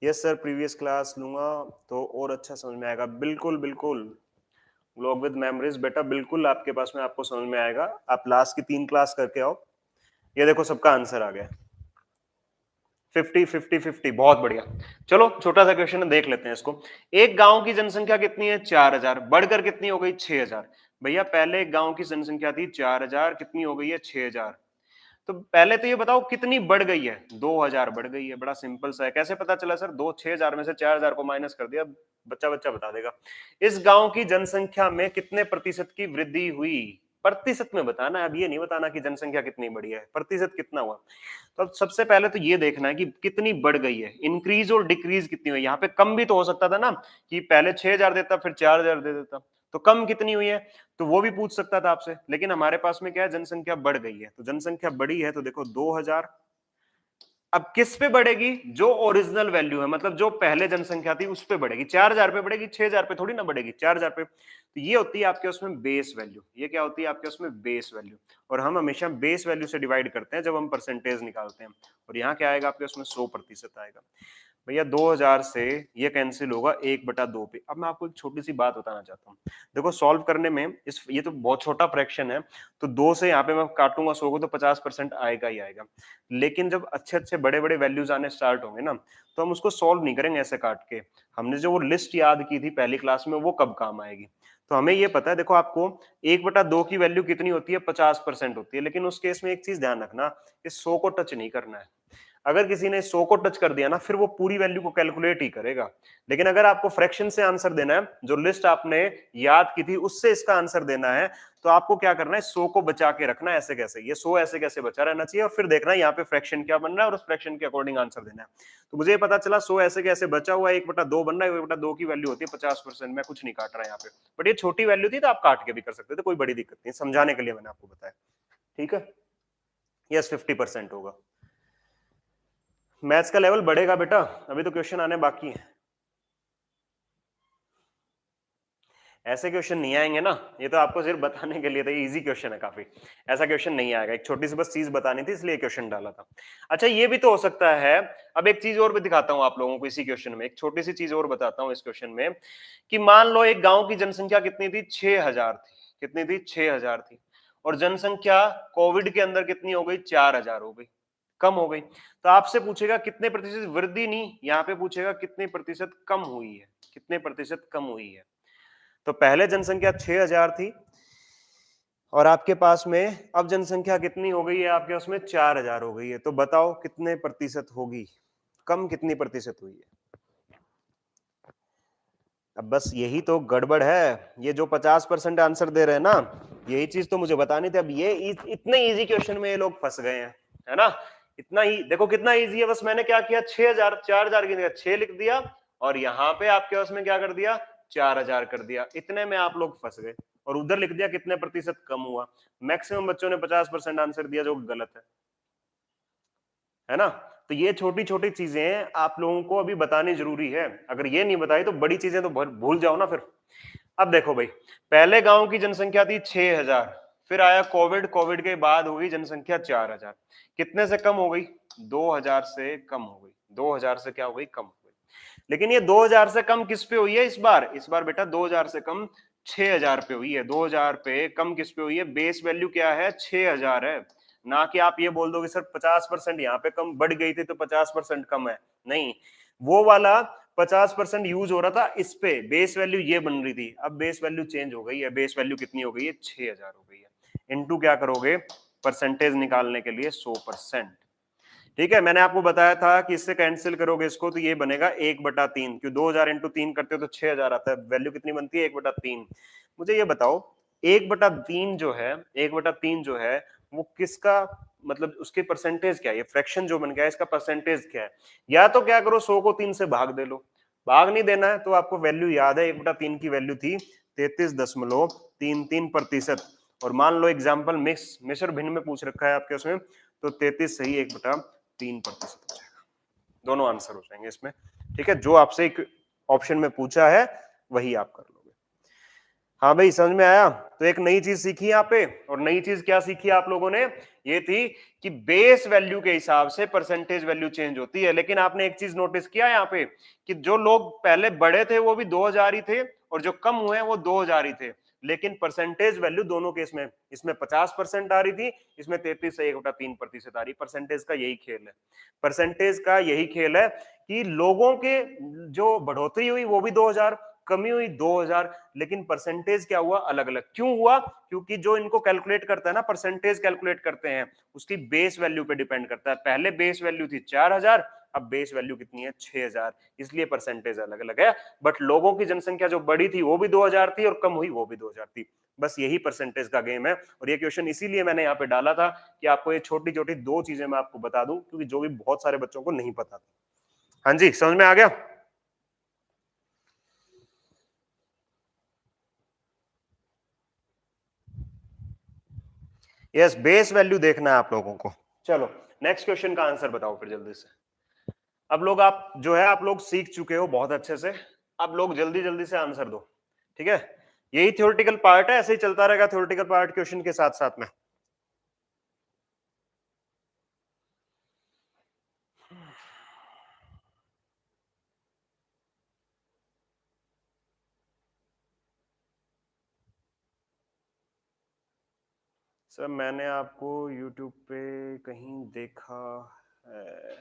Speaker 1: यस सर प्रीवियस क्लास लूंगा तो और अच्छा समझ में आएगा, बिल्कुल बिल्कुल, व्लॉग विद मेमोरीज बेटा बिल्कुल आपके पास में आपको समझ में आएगा, आप लास्ट की 3 क्लास करके आओ। ये देखो सबका आंसर आ गया, 50 50 50, बहुत बढ़िया। चलो छोटा सा क्वेश्चन देख लेते हैं इसको। एक गांव की जनसंख्या कितनी है, 4000, बढ़कर कितनी हो गई, 6000। भैया पहले एक गांव की जनसंख्या थी 4000, कितनी हो गई है 6000। तो पहले तो ये बताओ कितनी बढ़ गई है, 2000 बढ़ गई है, बड़ा सिंपल सा है, कैसे पता चला सर, 6000 में से 4000 को माइनस कर दिया, बच्चा बच्चा बता देगा। इस गांव की जनसंख्या में कितने प्रतिशत की वृद्धि हुई, प्रतिशत में बताना है, अब ये नहीं बताना कि जनसंख्या कितनी बढ़ी है, प्रतिशत कितना हुआ। तो अब सबसे पहले तो ये देखना है कि कितनी बढ़ गई है, इंक्रीज और डिक्रीज कितनी हुई, यहाँ पे कम भी तो हो सकता था ना, कि पहले 6000 देता फिर 4000 दे देता, तो कम कितनी हुई है, तो वो भी पूछ सकता था आपसे, लेकिन हमारे पास में क्या है, जनसंख्या बढ़ गई है, तो जनसंख्या बढ़ी है तो देखो 2000। अब किस पे बढ़ेगी, जो ओरिजिनल वैल्यू है, मतलब जो पहले जनसंख्या थी उस पे बढ़ेगी, 4000 पे बढ़ेगी, 6000 पे थोड़ी ना बढ़ेगी, 4000 पे। तो ये होती है आपके उसमें बेस वैल्यू, ये क्या होती है आपके उसमें बेस वैल्यू, और हम हमेशा बेस वैल्यू से डिवाइड करते हैं जब हम परसेंटेज निकालते हैं, और यहाँ क्या आएगा आपके उसमें 100% आएगा। भैया 2000 से ये कैंसिल होगा 1/2 पे। अब मैं आपको एक छोटी सी बात बताना चाहता हूँ, देखो सॉल्व करने में इस ये तो बहुत छोटा फ्रैक्शन है, तो 2 से यहाँ पे मैं काटूंगा 100 को तो 50% आएगा ही आएगा, लेकिन जब अच्छे अच्छे बड़े बड़े वैल्यूज आने स्टार्ट होंगे ना, तो हम उसको सॉल्व नहीं करेंगे ऐसे काट के, हमने जो वो लिस्ट याद की थी पहली क्लास में वो कब काम आएगी। तो हमें ये पता है, देखो आपको 1/2 की वैल्यू कितनी होती है, 50% होती है, लेकिन उस केस में एक चीज ध्यान रखना, इस 100 को टच नहीं करना है। अगर किसी ने 100 को टच कर दिया ना, फिर वो पूरी वैल्यू को कैलकुलेट ही करेगा, लेकिन अगर आपको फ्रैक्शन से आंसर देना है, जो लिस्ट आपने याद की थी उससे इसका आंसर देना है, तो आपको क्या करना है, 100 को बचा के रखना है, ऐसे कैसे, ये 100 ऐसे कैसे बचा रहना चाहिए, और फिर देखना है यहाँ पे फ्रैक्शन क्या बन रहा है और उस फ्रैक्शन के अकॉर्डिंग आंसर देना है। तो मुझे ये पता चला 100 ऐसे कैसे बचा हुआ है, 1/2 बन रहा है, 1/2 की वैल्यू होती है 50%, मैं कुछ नहीं काट रहा यहाँ पे, बट ये छोटी वैल्यू थी तो आप काट के भी कर सकते थे, कोई बड़ी दिक्कत नहीं, समझाने के लिए मैंने आपको बताया, ठीक है। यस 50% होगा। मैथ्स का लेवल बढ़ेगा बेटा, अभी तो क्वेश्चन आने बाकी है। ऐसे क्वेश्चन नहीं आएंगे ना, ये तो आपको सिर्फ बताने के लिए था, ये इजी क्वेश्चन है काफी। ऐसा क्वेश्चन नहीं आएगा, एक छोटी सी बस चीज बतानी थी इसलिए क्वेश्चन डाला था। अच्छा ये भी तो हो सकता है, अब एक चीज और भी दिखाता हूं आप लोगों को इसी क्वेश्चन में, एक छोटी सी चीज और बताता हूं इस क्वेश्चन में, कि मान लो एक गांव की जनसंख्या कितनी थी, 6000 थी। कितनी थी? 6000 थी। और जनसंख्या कोविड के अंदर कितनी हो गई? 4000 हो गई, कम हो गई। तो आपसे पूछेगा कितने प्रतिशत वृद्धि, नहीं यहाँ पे पूछेगा कितने प्रतिशत कम हुई है, कितने प्रतिशत कम हुई है। तो पहले जनसंख्या 6000 थी और आपके पास में अब जनसंख्या कितनी हो गई है? आपके पास में 4000 हो गई है। तो बताओ कितने प्रतिशत होगी, कम कितनी प्रतिशत हुई है? अब बस यही तो गड़बड़ है, ये जो 50% आंसर दे रहे हैं ना, यही चीज तो मुझे बतानी थी। अब ये इतने इजी क्वेश्चन में ये लोग फंस गए हैं, है ना। इतना ही देखो कितना इजी है, बस मैंने क्या किया, 6000 4000 की जगह 6 लिख दिया और यहाँ पे आपके पास में क्या कर दिया, 4000 कर दिया। इतने में आप लोग फंस गए और उधर लिख दिया कितने प्रतिशत कम हुआ। मैक्सिमम बच्चों ने 50% आंसर दिया, जो गलत है ना। तो ये छोटी छोटी चीजें आप लोगों को अभी बतानी जरूरी है, अगर ये नहीं बताई तो बड़ी चीजें तो भूल जाओ ना फिर। अब देखो भाई, पहले गांव की जनसंख्या थी 6000, फिर आया कोविड, कोविड के बाद हुई जनसंख्या 4000। कितने से कम हो गई? 2000 से कम हो गई। 2000 से क्या हो गई? कम हो गई। लेकिन ये 2000 से कम किस पे हुई है इस बार? इस बार बेटा 2000 से कम 6000 पे हुई है। 2000 पे कम किस पे हुई है? बेस वैल्यू क्या है? 6000 है। ना कि आप ये बोल दो कि सर 50% यहाँ पे कम बढ़ गई थी तो 50% कम है, नहीं। वो वाला 50% यूज हो रहा था इस पे, बेस वैल्यू ये बन रही थी। अब बेस वैल्यू चेंज हो गई है, बेस वैल्यू कितनी हो गई है? 6000 हो गई है। इनटू क्या करोगे? परसेंटेज निकालने के लिए 100%। ठीक है, मैंने आपको बताया था कि इससे कैंसिल करोगे इसको तो ये बनेगा 1/3, क्यों 2000 इंटू 3 करते हो तो 6000 आता है, वैल्यू कितनी बनती है? 1/3। मुझे ये बताओ 1/3 जो है, 1/3 जो है वो किसका, मतलब उसके परसेंटेज क्या है? ये फ्रैक्शन जो बन गया है इसका परसेंटेज क्या है? या तो क्या करो 100 को 3 से भाग दे लो, भाग नहीं देना है तो आपको वैल्यू याद है, 1/3 की वैल्यू थी 33.33%। और मान लो एग्जाम्पल मिश्र भिन्न में पूछ रखा है आपके उसमें, तो 33 सही 1/3% हो जाएगा। दोनों आंसर हो जाएंगे इसमें। ठीक है, जो आपसे एक ऑप्शन में पूछा है वही आप कर लोगे। हाँ भाई समझ में आया। तो एक नई चीज सीखी यहाँ पे, और नई चीज क्या सीखी आप लोगों ने? ये थी कि बेस वैल्यू के हिसाब से परसेंटेज वैल्यू चेंज होती है। लेकिन आपने एक चीज नोटिस किया यहाँ पे कि जो लोग पहले बड़े थे वो भी 2000 ही थे और जो कम हुए वो 2000 ही थे, लेकिन परसेंटेज वैल्यू दोनों केस में, इसमें 50% आ रही थी, इसमें 33 से 1/3% आ रही। परसेंटेज का यही खेल है, परसेंटेज का यही खेल है कि लोगों के जो बढ़ोतरी हुई वो भी 2000, कमी हुई 2000, लेकिन परसेंटेज क्या हुआ? अलग अलग। क्यों हुआ? क्योंकि जो इनको कैलकुलेट करता है ना, परसेंटेज कैलकुलेट करते हैं, उसकी बेस वैल्यू पे डिपेंड करता है। पहले बेस वैल्यू थी 4000, अब बेस वैल्यू कितनी है? 6000, इसलिए परसेंटेज अलग अलग है। बट लोगों की जनसंख्या जो बड़ी थी वो भी 2000 थी और कम हुई वो भी 2000 थी। बस यही परसेंटेज का गेम है। और ये क्वेश्चन इसीलिए मैंने यहाँ पे डाला था कि आपको ये छोटी छोटी दो चीजें मैं आपको बता दूं, क्योंकि जो भी बहुत सारे बच्चों को नहीं पता। हाँ जी, समझ में आ गया? यस, बेस वैल्यू देखना है आप लोगों को। चलो नेक्स्ट क्वेश्चन का आंसर बताओ फिर जल्दी से। अब लोग आप जो है आप लोग सीख चुके हो बहुत अच्छे से, अब लोग जल्दी जल्दी से आंसर दो। ठीक है, यही थ्योरेटिकल पार्ट है, ऐसे ही चलता रहेगा थ्योरेटिकल पार्ट क्वेश्चन के साथ साथ में। सर मैंने आपको YouTube पे कहीं देखा है।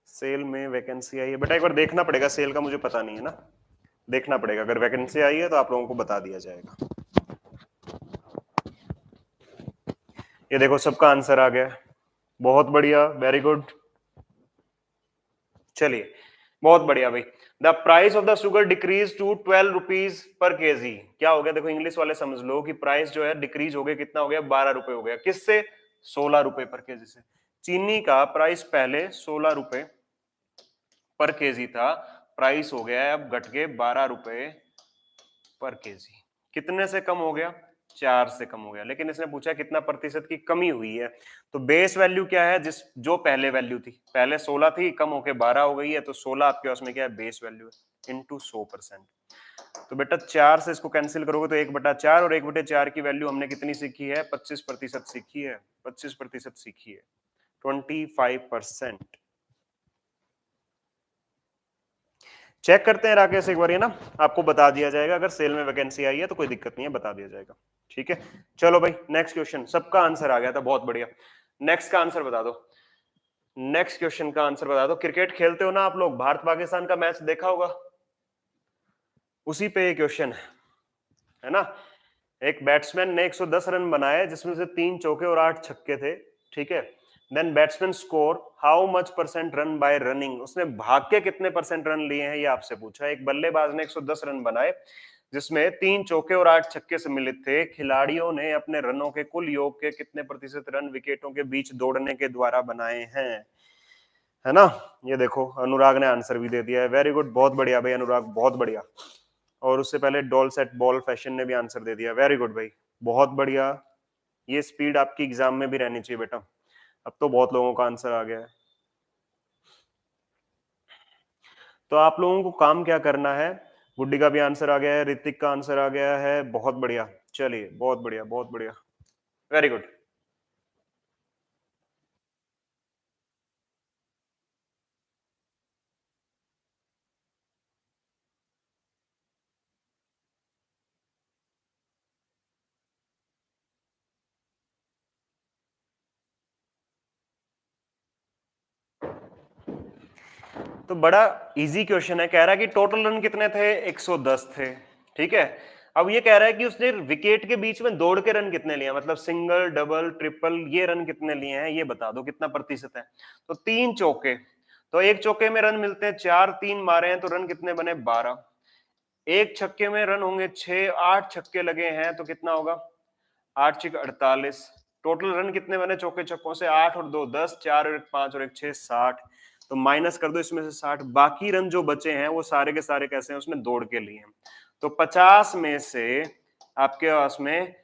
Speaker 1: सेल में वैकेंसी आई है बेटा, एक बार देखना पड़ेगा, सेल का मुझे पता नहीं है ना, देखना पड़ेगा। अगर वैकेंसी आई है तो आप लोगों को बता दिया जाएगा। ये देखो सबका आंसर आ गया, बहुत बढ़िया, वेरी गुड। चलिए बहुत बढ़िया भाई। The price of the sugar decrease to 12 rupees per kg. क्या हो गया? देखो इंग्लिश वाले समझ लो कि प्राइस जो है डिक्रीज हो गया, कितना हो गया? 12 रुपए हो गया। किससे? 16 रुपए पर केजी से। चीनी का प्राइस पहले 16 रुपए पर केजी था, प्राइस हो गया है अब घट के 12 रुपए पर केजी। कितने से कम हो गया? 4 से कम हो गया। लेकिन इसने पूछा कितना प्रतिशत की कमी हुई है, तो बेस वैल्यू क्या है? जिस जो पहले वैल्यू थी, पहले 16 थी, कम होके 12 हो गई है, तो 16 आपके पास में क्या है? बेस वैल्यू है, इंटू 100%। तो बेटा 4 से इसको कैंसिल करोगे तो 1/4, और 1/4 की वैल्यू हमने कितनी सीखी है? 25% सीखी है, 25% सीखी है, 25%। चेक करते हैं राकेश एक बार, ये ना आपको बता दिया जाएगा, अगर सेल में वैकेंसी आई है तो कोई दिक्कत नहीं है, बता दिया जाएगा। ठीक है, चलो भाई नेक्स्ट क्वेश्चन। सबका आंसर आ गया था, बहुत बढ़िया। नेक्स्ट का आंसर बता दो, नेक्स्ट क्वेश्चन का आंसर बता दो। क्रिकेट खेलते हो ना आप लोग? भारत पाकिस्तान का मैच देखा होगा, उसी पे ये क्वेश्चन है ना। एक बैट्समैन ने 110 रन बनाए, जिसमें से 3 चौके और 8 छक्के थे। ठीक है, then batsman score how much percent run by running, उसने भाग के कितने परसेंट रन लिए हैं, ये आपसे पूछा। एक बल्लेबाज ने 110 रन बनाए, जिसमें 3 चौके और 8 छक्के सम्मिलित थे। खिलाड़ियों ने अपने रनों के कुल योग के कितने प्रतिशत रन विकेटों के बीच दौड़ने के द्वारा बनाए हैं, है ना। ये देखो अनुराग ने आंसर भी दे दिया है, वेरी गुड, बहुत बढ़िया भाई अनुराग, बहुत बढ़िया। और उससे पहले डॉल सेट बॉल फैशन ने भी आंसर दे दिया, वेरी गुड भाई, बहुत बढ़िया। ये स्पीड आपकी एग्जाम में भी रहनी चाहिए बेटा। अब तो बहुत लोगों का आंसर आ गया है। तो आप लोगों को काम क्या करना है? गुड्डी का भी आंसर आ गया है, ऋतिक का आंसर आ गया है, बहुत बढ़िया। चलिए बहुत बढ़िया, बहुत बढ़िया, वेरी गुड। तो बड़ा इजी क्वेश्चन है, कह रहा है कि टोटल रन कितने थे? 110 थे। ठीक है, अब ये कह रहा है कि उसने विकेट के बीच में दौड़ के रन कितने लिए, मतलब सिंगल डबल ट्रिपल, ये रन कितने लिए हैं, ये बता दो कितना प्रतिशत है। तो 3 चौके, तो एक चौके में रन मिलते हैं 4, 3 मारे हैं तो रन कितने बने? 12। एक छक्के में रन होंगे 6, 8 छक्के लगे हैं तो कितना होगा? 8 छक्के 48। टोटल रन कितने बने चौके छक्कों से? 8 और 2 10, 4 और 1 5 और 1 6 60। तो माइनस कर दो इसमें से 60, बाकी रन जो बचे हैं वो सारे के सारे कैसे हैं? उसने दौड़ के लिए हैं। तो 50 में से आपके पास में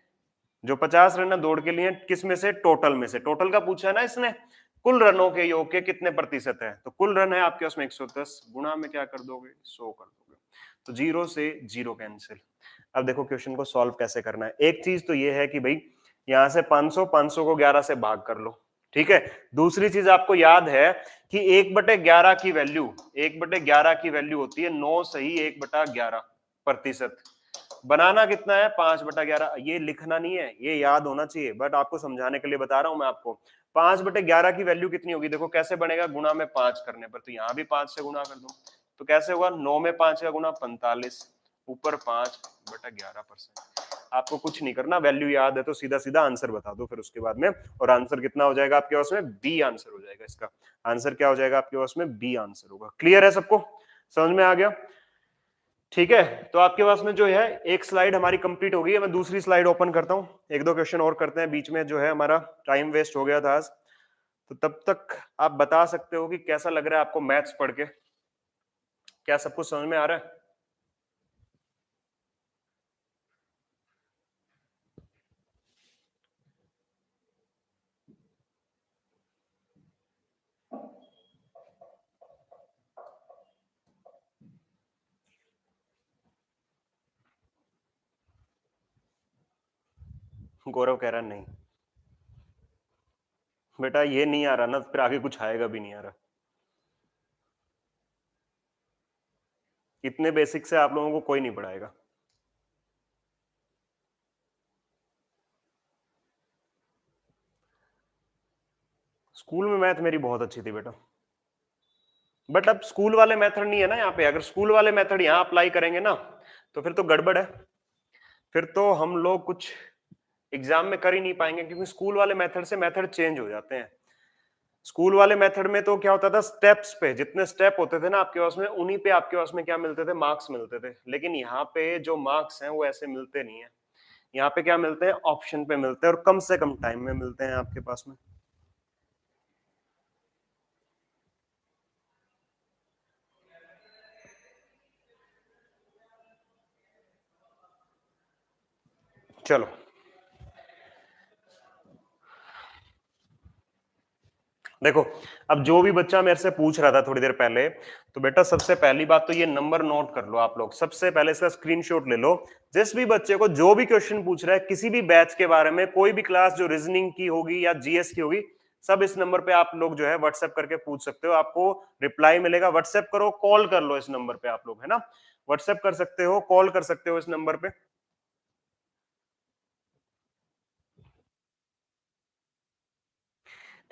Speaker 1: जो 50 रन है दौड़ के लिए, किस में से? टोटल में से। टोटल का पूछा है ना इसने, कुल रनों के योग के कितने प्रतिशत है, तो कुल रन है आपके उसमें 110, गुणा में क्या कर दोगे? 100 कर दोगे, तो 0 से 0 कैंसिल। अब देखो क्वेश्चन को सॉल्व कैसे करना है। एक चीज तो ये है कि भाई यहां से 500, 500 को 11 से भाग कर लो। ठीक है, दूसरी चीज आपको याद है कि 1/11 की वैल्यू, 1/11 की वैल्यू होती है 9 सही 1/11 प्रतिशत। बनाना कितना है? 5/11। ये लिखना नहीं है, ये याद होना चाहिए, बट आपको समझाने के लिए बता रहा हूं मैं आपको। 5/11 की वैल्यू कितनी होगी? देखो कैसे बनेगा, गुणा में 5 करने पर, तो यहां भी 5 से गुणा कर दो, तो कैसे होगा? 9 में 5 का गुणा 45, ऊपर 5/11%। आपको कुछ नहीं करना, वैल्यू याद है तो सीधा सीधा आंसर बता दो फिर उसके बाद में। और आंसर कितना हो जाएगा आपके पास में? बी आंसर हो जाएगा इसका। आंसर क्या हो जाएगा आपके पास में? बी आंसर होगा। क्लियर है सबको? समझ में आ गया? ठीक है, तो आपके पास में जो है एक स्लाइड हमारी कंप्लीट हो गई है। मैं दूसरी स्लाइड ओपन करता हूं, एक दो क्वेश्चन और करते हैं, बीच में जो है हमारा टाइम वेस्ट हो गया था आज। तो तब तक आप बता सकते हो कि कैसा लग रहा है आपको मैथ्स पढ़ के? क्या सब कुछ समझ में आ रहा है? गौरव कह रहा है नहीं। बेटा ये नहीं आ रहा ना, फिर आगे कुछ आएगा भी नहीं आ रहा। इतने बेसिक से आप लोगों को कोई नहीं पढ़ाएगा। स्कूल में मैथ मेरी बहुत अच्छी थी बेटा, बट अब स्कूल वाले मेथड नहीं है ना यहाँ पे। अगर स्कूल वाले मेथड यहाँ अप्लाई करेंगे ना तो फिर तो गड़बड़ है, फिर तो हम लोग कुछ एग्जाम में कर ही नहीं पाएंगे, क्योंकि स्कूल वाले मेथड से मेथड चेंज हो जाते हैं। स्कूल वाले मेथड में तो क्या होता था, स्टेप्स पे जितने स्टेप होते थे ना आपके पास में, उन्हीं पे आपके पास में क्या मिलते थे? मार्क्स मिलते थे। लेकिन यहाँ पे जो मार्क्स हैं वो ऐसे मिलते नहीं है। यहाँ पे क्या मिलते हैं? ऑप्शन पे मिलते हैं, और कम से कम टाइम में मिलते हैं आपके पास में। चलो देखो, अब जो भी बच्चा मेरे से पूछ रहा था थोड़ी देर पहले, तो बेटा सबसे पहली बात तो ये नंबर नोट कर लो आप लोग, सबसे पहले इसका स्क्रीनशॉट ले लो। जिस भी बच्चे को जो भी क्वेश्चन पूछ रहा है किसी भी बैच के बारे में, कोई भी क्लास जो रीजनिंग की होगी या जीएस की होगी, सब इस नंबर पे आप लोग जो है व्हाट्सएप करके पूछ सकते हो, आपको रिप्लाई मिलेगा। व्हाट्सएप करो, कॉल कर लो इस नंबर पे आप लोग, है ना। व्हाट्सएप कर सकते हो, कॉल कर सकते हो इस नंबर पे।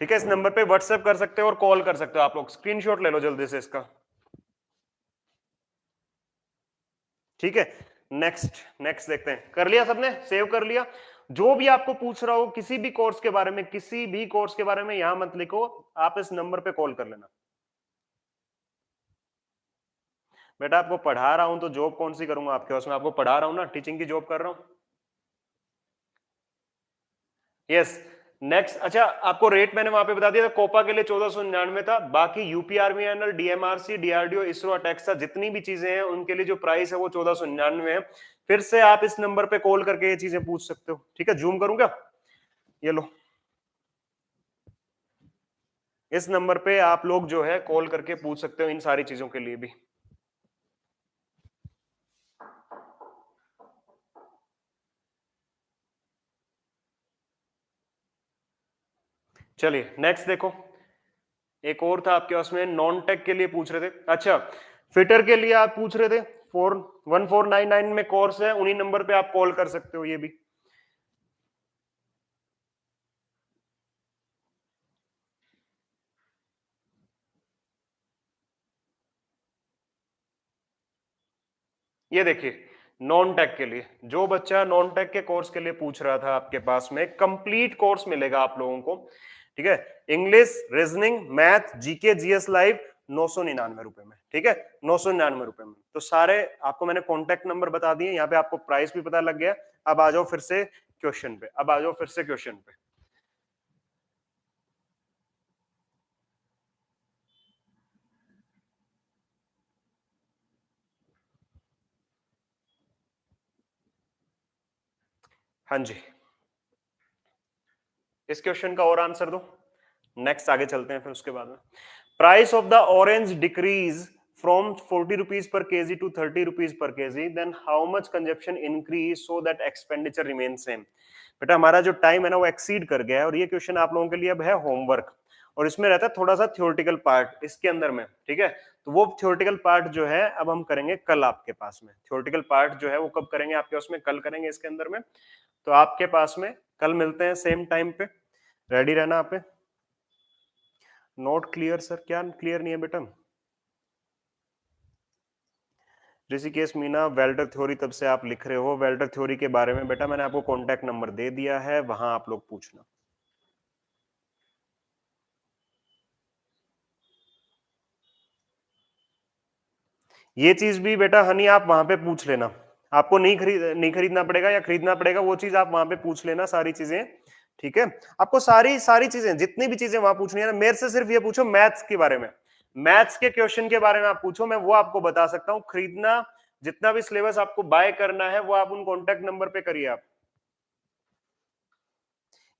Speaker 1: ठीक है, इस नंबर पे व्हाट्सएप कर सकते हो और कॉल कर सकते हो आप लोग। स्क्रीनशॉट ले लो जल्दी से इसका। ठीक है, नेक्स्ट नेक्स्ट देखते हैं। कर लिया सबने, सेव कर लिया। जो भी आपको पूछ रहा हो किसी भी कोर्स के बारे में, किसी भी कोर्स के बारे में, यहां मत लिखो, आप इस नंबर पे कॉल कर लेना। बेटा आपको पढ़ा रहा हूं तो जॉब कौन सी करूंगा आपके पास में, आपको पढ़ा रहा हूं ना, टीचिंग की जॉब कर रहा हूं। Yes, next. अच्छा, आपको रेट मैंने वहां पे बता दिया था, कोपा के लिए 1499 था। बाकी यूपीआरवीएनएल, डीएमआरसी, डीआरडीओ, इसरो, अटेक्सा, जितनी भी चीजें हैं उनके लिए जो प्राइस है वो 1499 है। फिर से आप इस नंबर पे कॉल करके ये चीजें पूछ सकते हो। ठीक है, जूम करूं क्या, ये लो, इस नंबर पे आप लोग जो है कॉल करके पूछ सकते हो इन सारी चीजों के लिए भी। चलिए नेक्स्ट देखो, एक और था आपके पास में, नॉन टेक के लिए पूछ रहे थे। अच्छा, फिटर के लिए आप पूछ रहे थे, 1499 में कोर्स है, उन्हीं नंबर पे आप कॉल कर सकते हो ये भी। ये देखिए, नॉन टेक के लिए, जो बच्चा नॉन टेक के कोर्स के लिए पूछ रहा था, आपके पास में कंप्लीट कोर्स मिलेगा आप लोगों को। ठीक है, English, reasoning, math, GK, GS live, 999 में। ठीक है, 999 में। तो सारे आपको मैंने कॉन्टेक्ट नंबर बता दिए, यहाँ पे आपको प्राइस भी पता लग गया। अब आ जाओ फिर से क्वेश्चन पे, अब आ जाओ फिर से क्वेश्चन पे। हाँ जी, इस क्वेश्चन का और आंसर दो, नेक्स्ट आगे चलते हैं फिर उसके बाद में। Price of the orange decrease from 40 rupees per kg to 30 rupees per kg, then how much consumption increase so that expenditure remain same. बेटा हमारा जो टाइम है ना वो एक्सीड कर गया है, और ये क्वेश्चन आप लोगों के लिए अब है होमवर्क, और इसमें रहता है थोड़ा सा थ्योरेटिकल पार्ट इसके अंदर में। ठीक है, तो वो थ्योरेटिकल पार्ट जो है अब हम करेंगे कल आपके पास में। थ्योरेटिकल पार्ट जो है वो कब करेंगे आपके पास में, कल करेंगे इसके अंदर में। तो आपके पास में कल मिलते हैं सेम टाइम पे, रेडी रहना आप। नोट क्लियर सर, क्या क्लियर नहीं है बेटा। ऋषिकेश मीना, वेल्डर थ्योरी तब से आप लिख रहे हो, वेल्डर थ्योरी के बारे में बेटा मैंने आपको कॉन्टैक्ट नंबर दे दिया है, वहां आप लोग पूछना। ये चीज भी बेटा हनी आप वहां पे पूछ लेना, आपको नहीं खरीदना पड़ेगा या खरीदना पड़ेगा, वो चीज आप वहां पे पूछ लेना सारी चीजें। ठीक है, आपको सारी सारी चीजें, जितनी भी चीजें वहां पूछनी है ना, मेरे से सिर्फ ये पूछो मैथ्स के बारे में, मैथ्स के क्वेश्चन के बारे में आप पूछो, मैं वो आपको बता सकता हूँ। खरीदना, जितना भी सिलेबस आपको बाय करना है वो आप उन कॉन्टैक्ट नंबर पे करिए आप।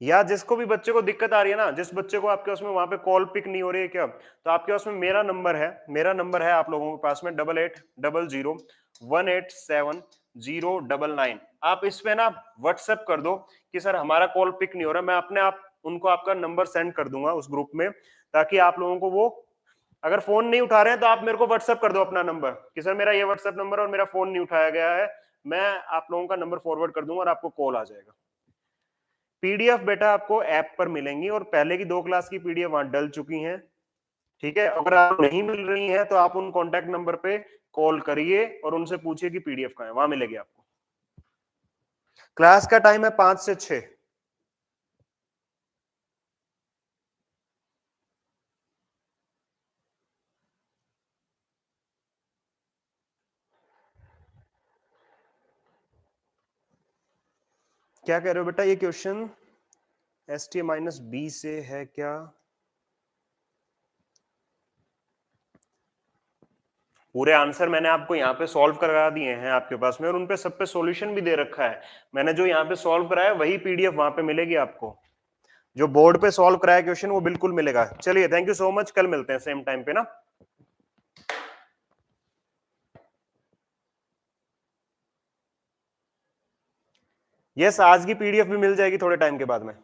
Speaker 1: या जिसको भी बच्चे को दिक्कत आ रही है ना, जिस बच्चे को आपके उसमें वहां पे कॉल पिक नहीं हो रही है क्या, तो आपके उसमें मेरा नंबर है, मेरा नंबर है आप लोगों के पास में 8800187099। आप इस पे ना व्हाट्सएप कर दो कि सर हमारा कॉल पिक नहीं हो रहा, मैं अपने आप उनको आपका नंबर सेंड कर दूंगा उस ग्रुप में, ताकि आप लोगों को वो, अगर फोन नहीं उठा रहे हैं तो आप मेरे को व्हाट्सएप कर दो अपना नंबर कि सर मेरा ये व्हाट्सएप नंबर और मेरा फोन नहीं उठाया गया है, मैं आप लोगों का नंबर फॉरवर्ड कर दूंगा और आपको कॉल आ जाएगा। पीडीएफ बेटा आपको ऐप पर मिलेंगी, और पहले की 2 क्लास की पीडीएफ वहां डल चुकी हैं। ठीक है, अगर आप नहीं मिल रही हैं तो आप उन कॉन्टैक्ट नंबर पे कॉल करिए और उनसे पूछिए कि पीडीएफ कहां है, वहां मिलेगी आपको। क्लास का टाइम है 5 से 6। क्या कह रहे हो बेटा, ये क्वेश्चन STA-B से है क्या? पूरे आंसर मैंने आपको यहाँ पे सॉल्व करा दिए हैं आपके पास में, और उन पे सब पे सॉल्यूशन भी दे रखा है। मैंने जो यहाँ पे सॉल्व कराया वही पीडीएफ वहां पे मिलेगी आपको। जो बोर्ड पे सॉल्व कराया क्वेश्चन वो बिल्कुल मिलेगा। चलिए, थैंक यू सो मच, कल मिलते हैं सेम टाइम पे ना। यस, आज की पीडीएफ भी मिल जाएगी थोड़े टाइम के बाद में।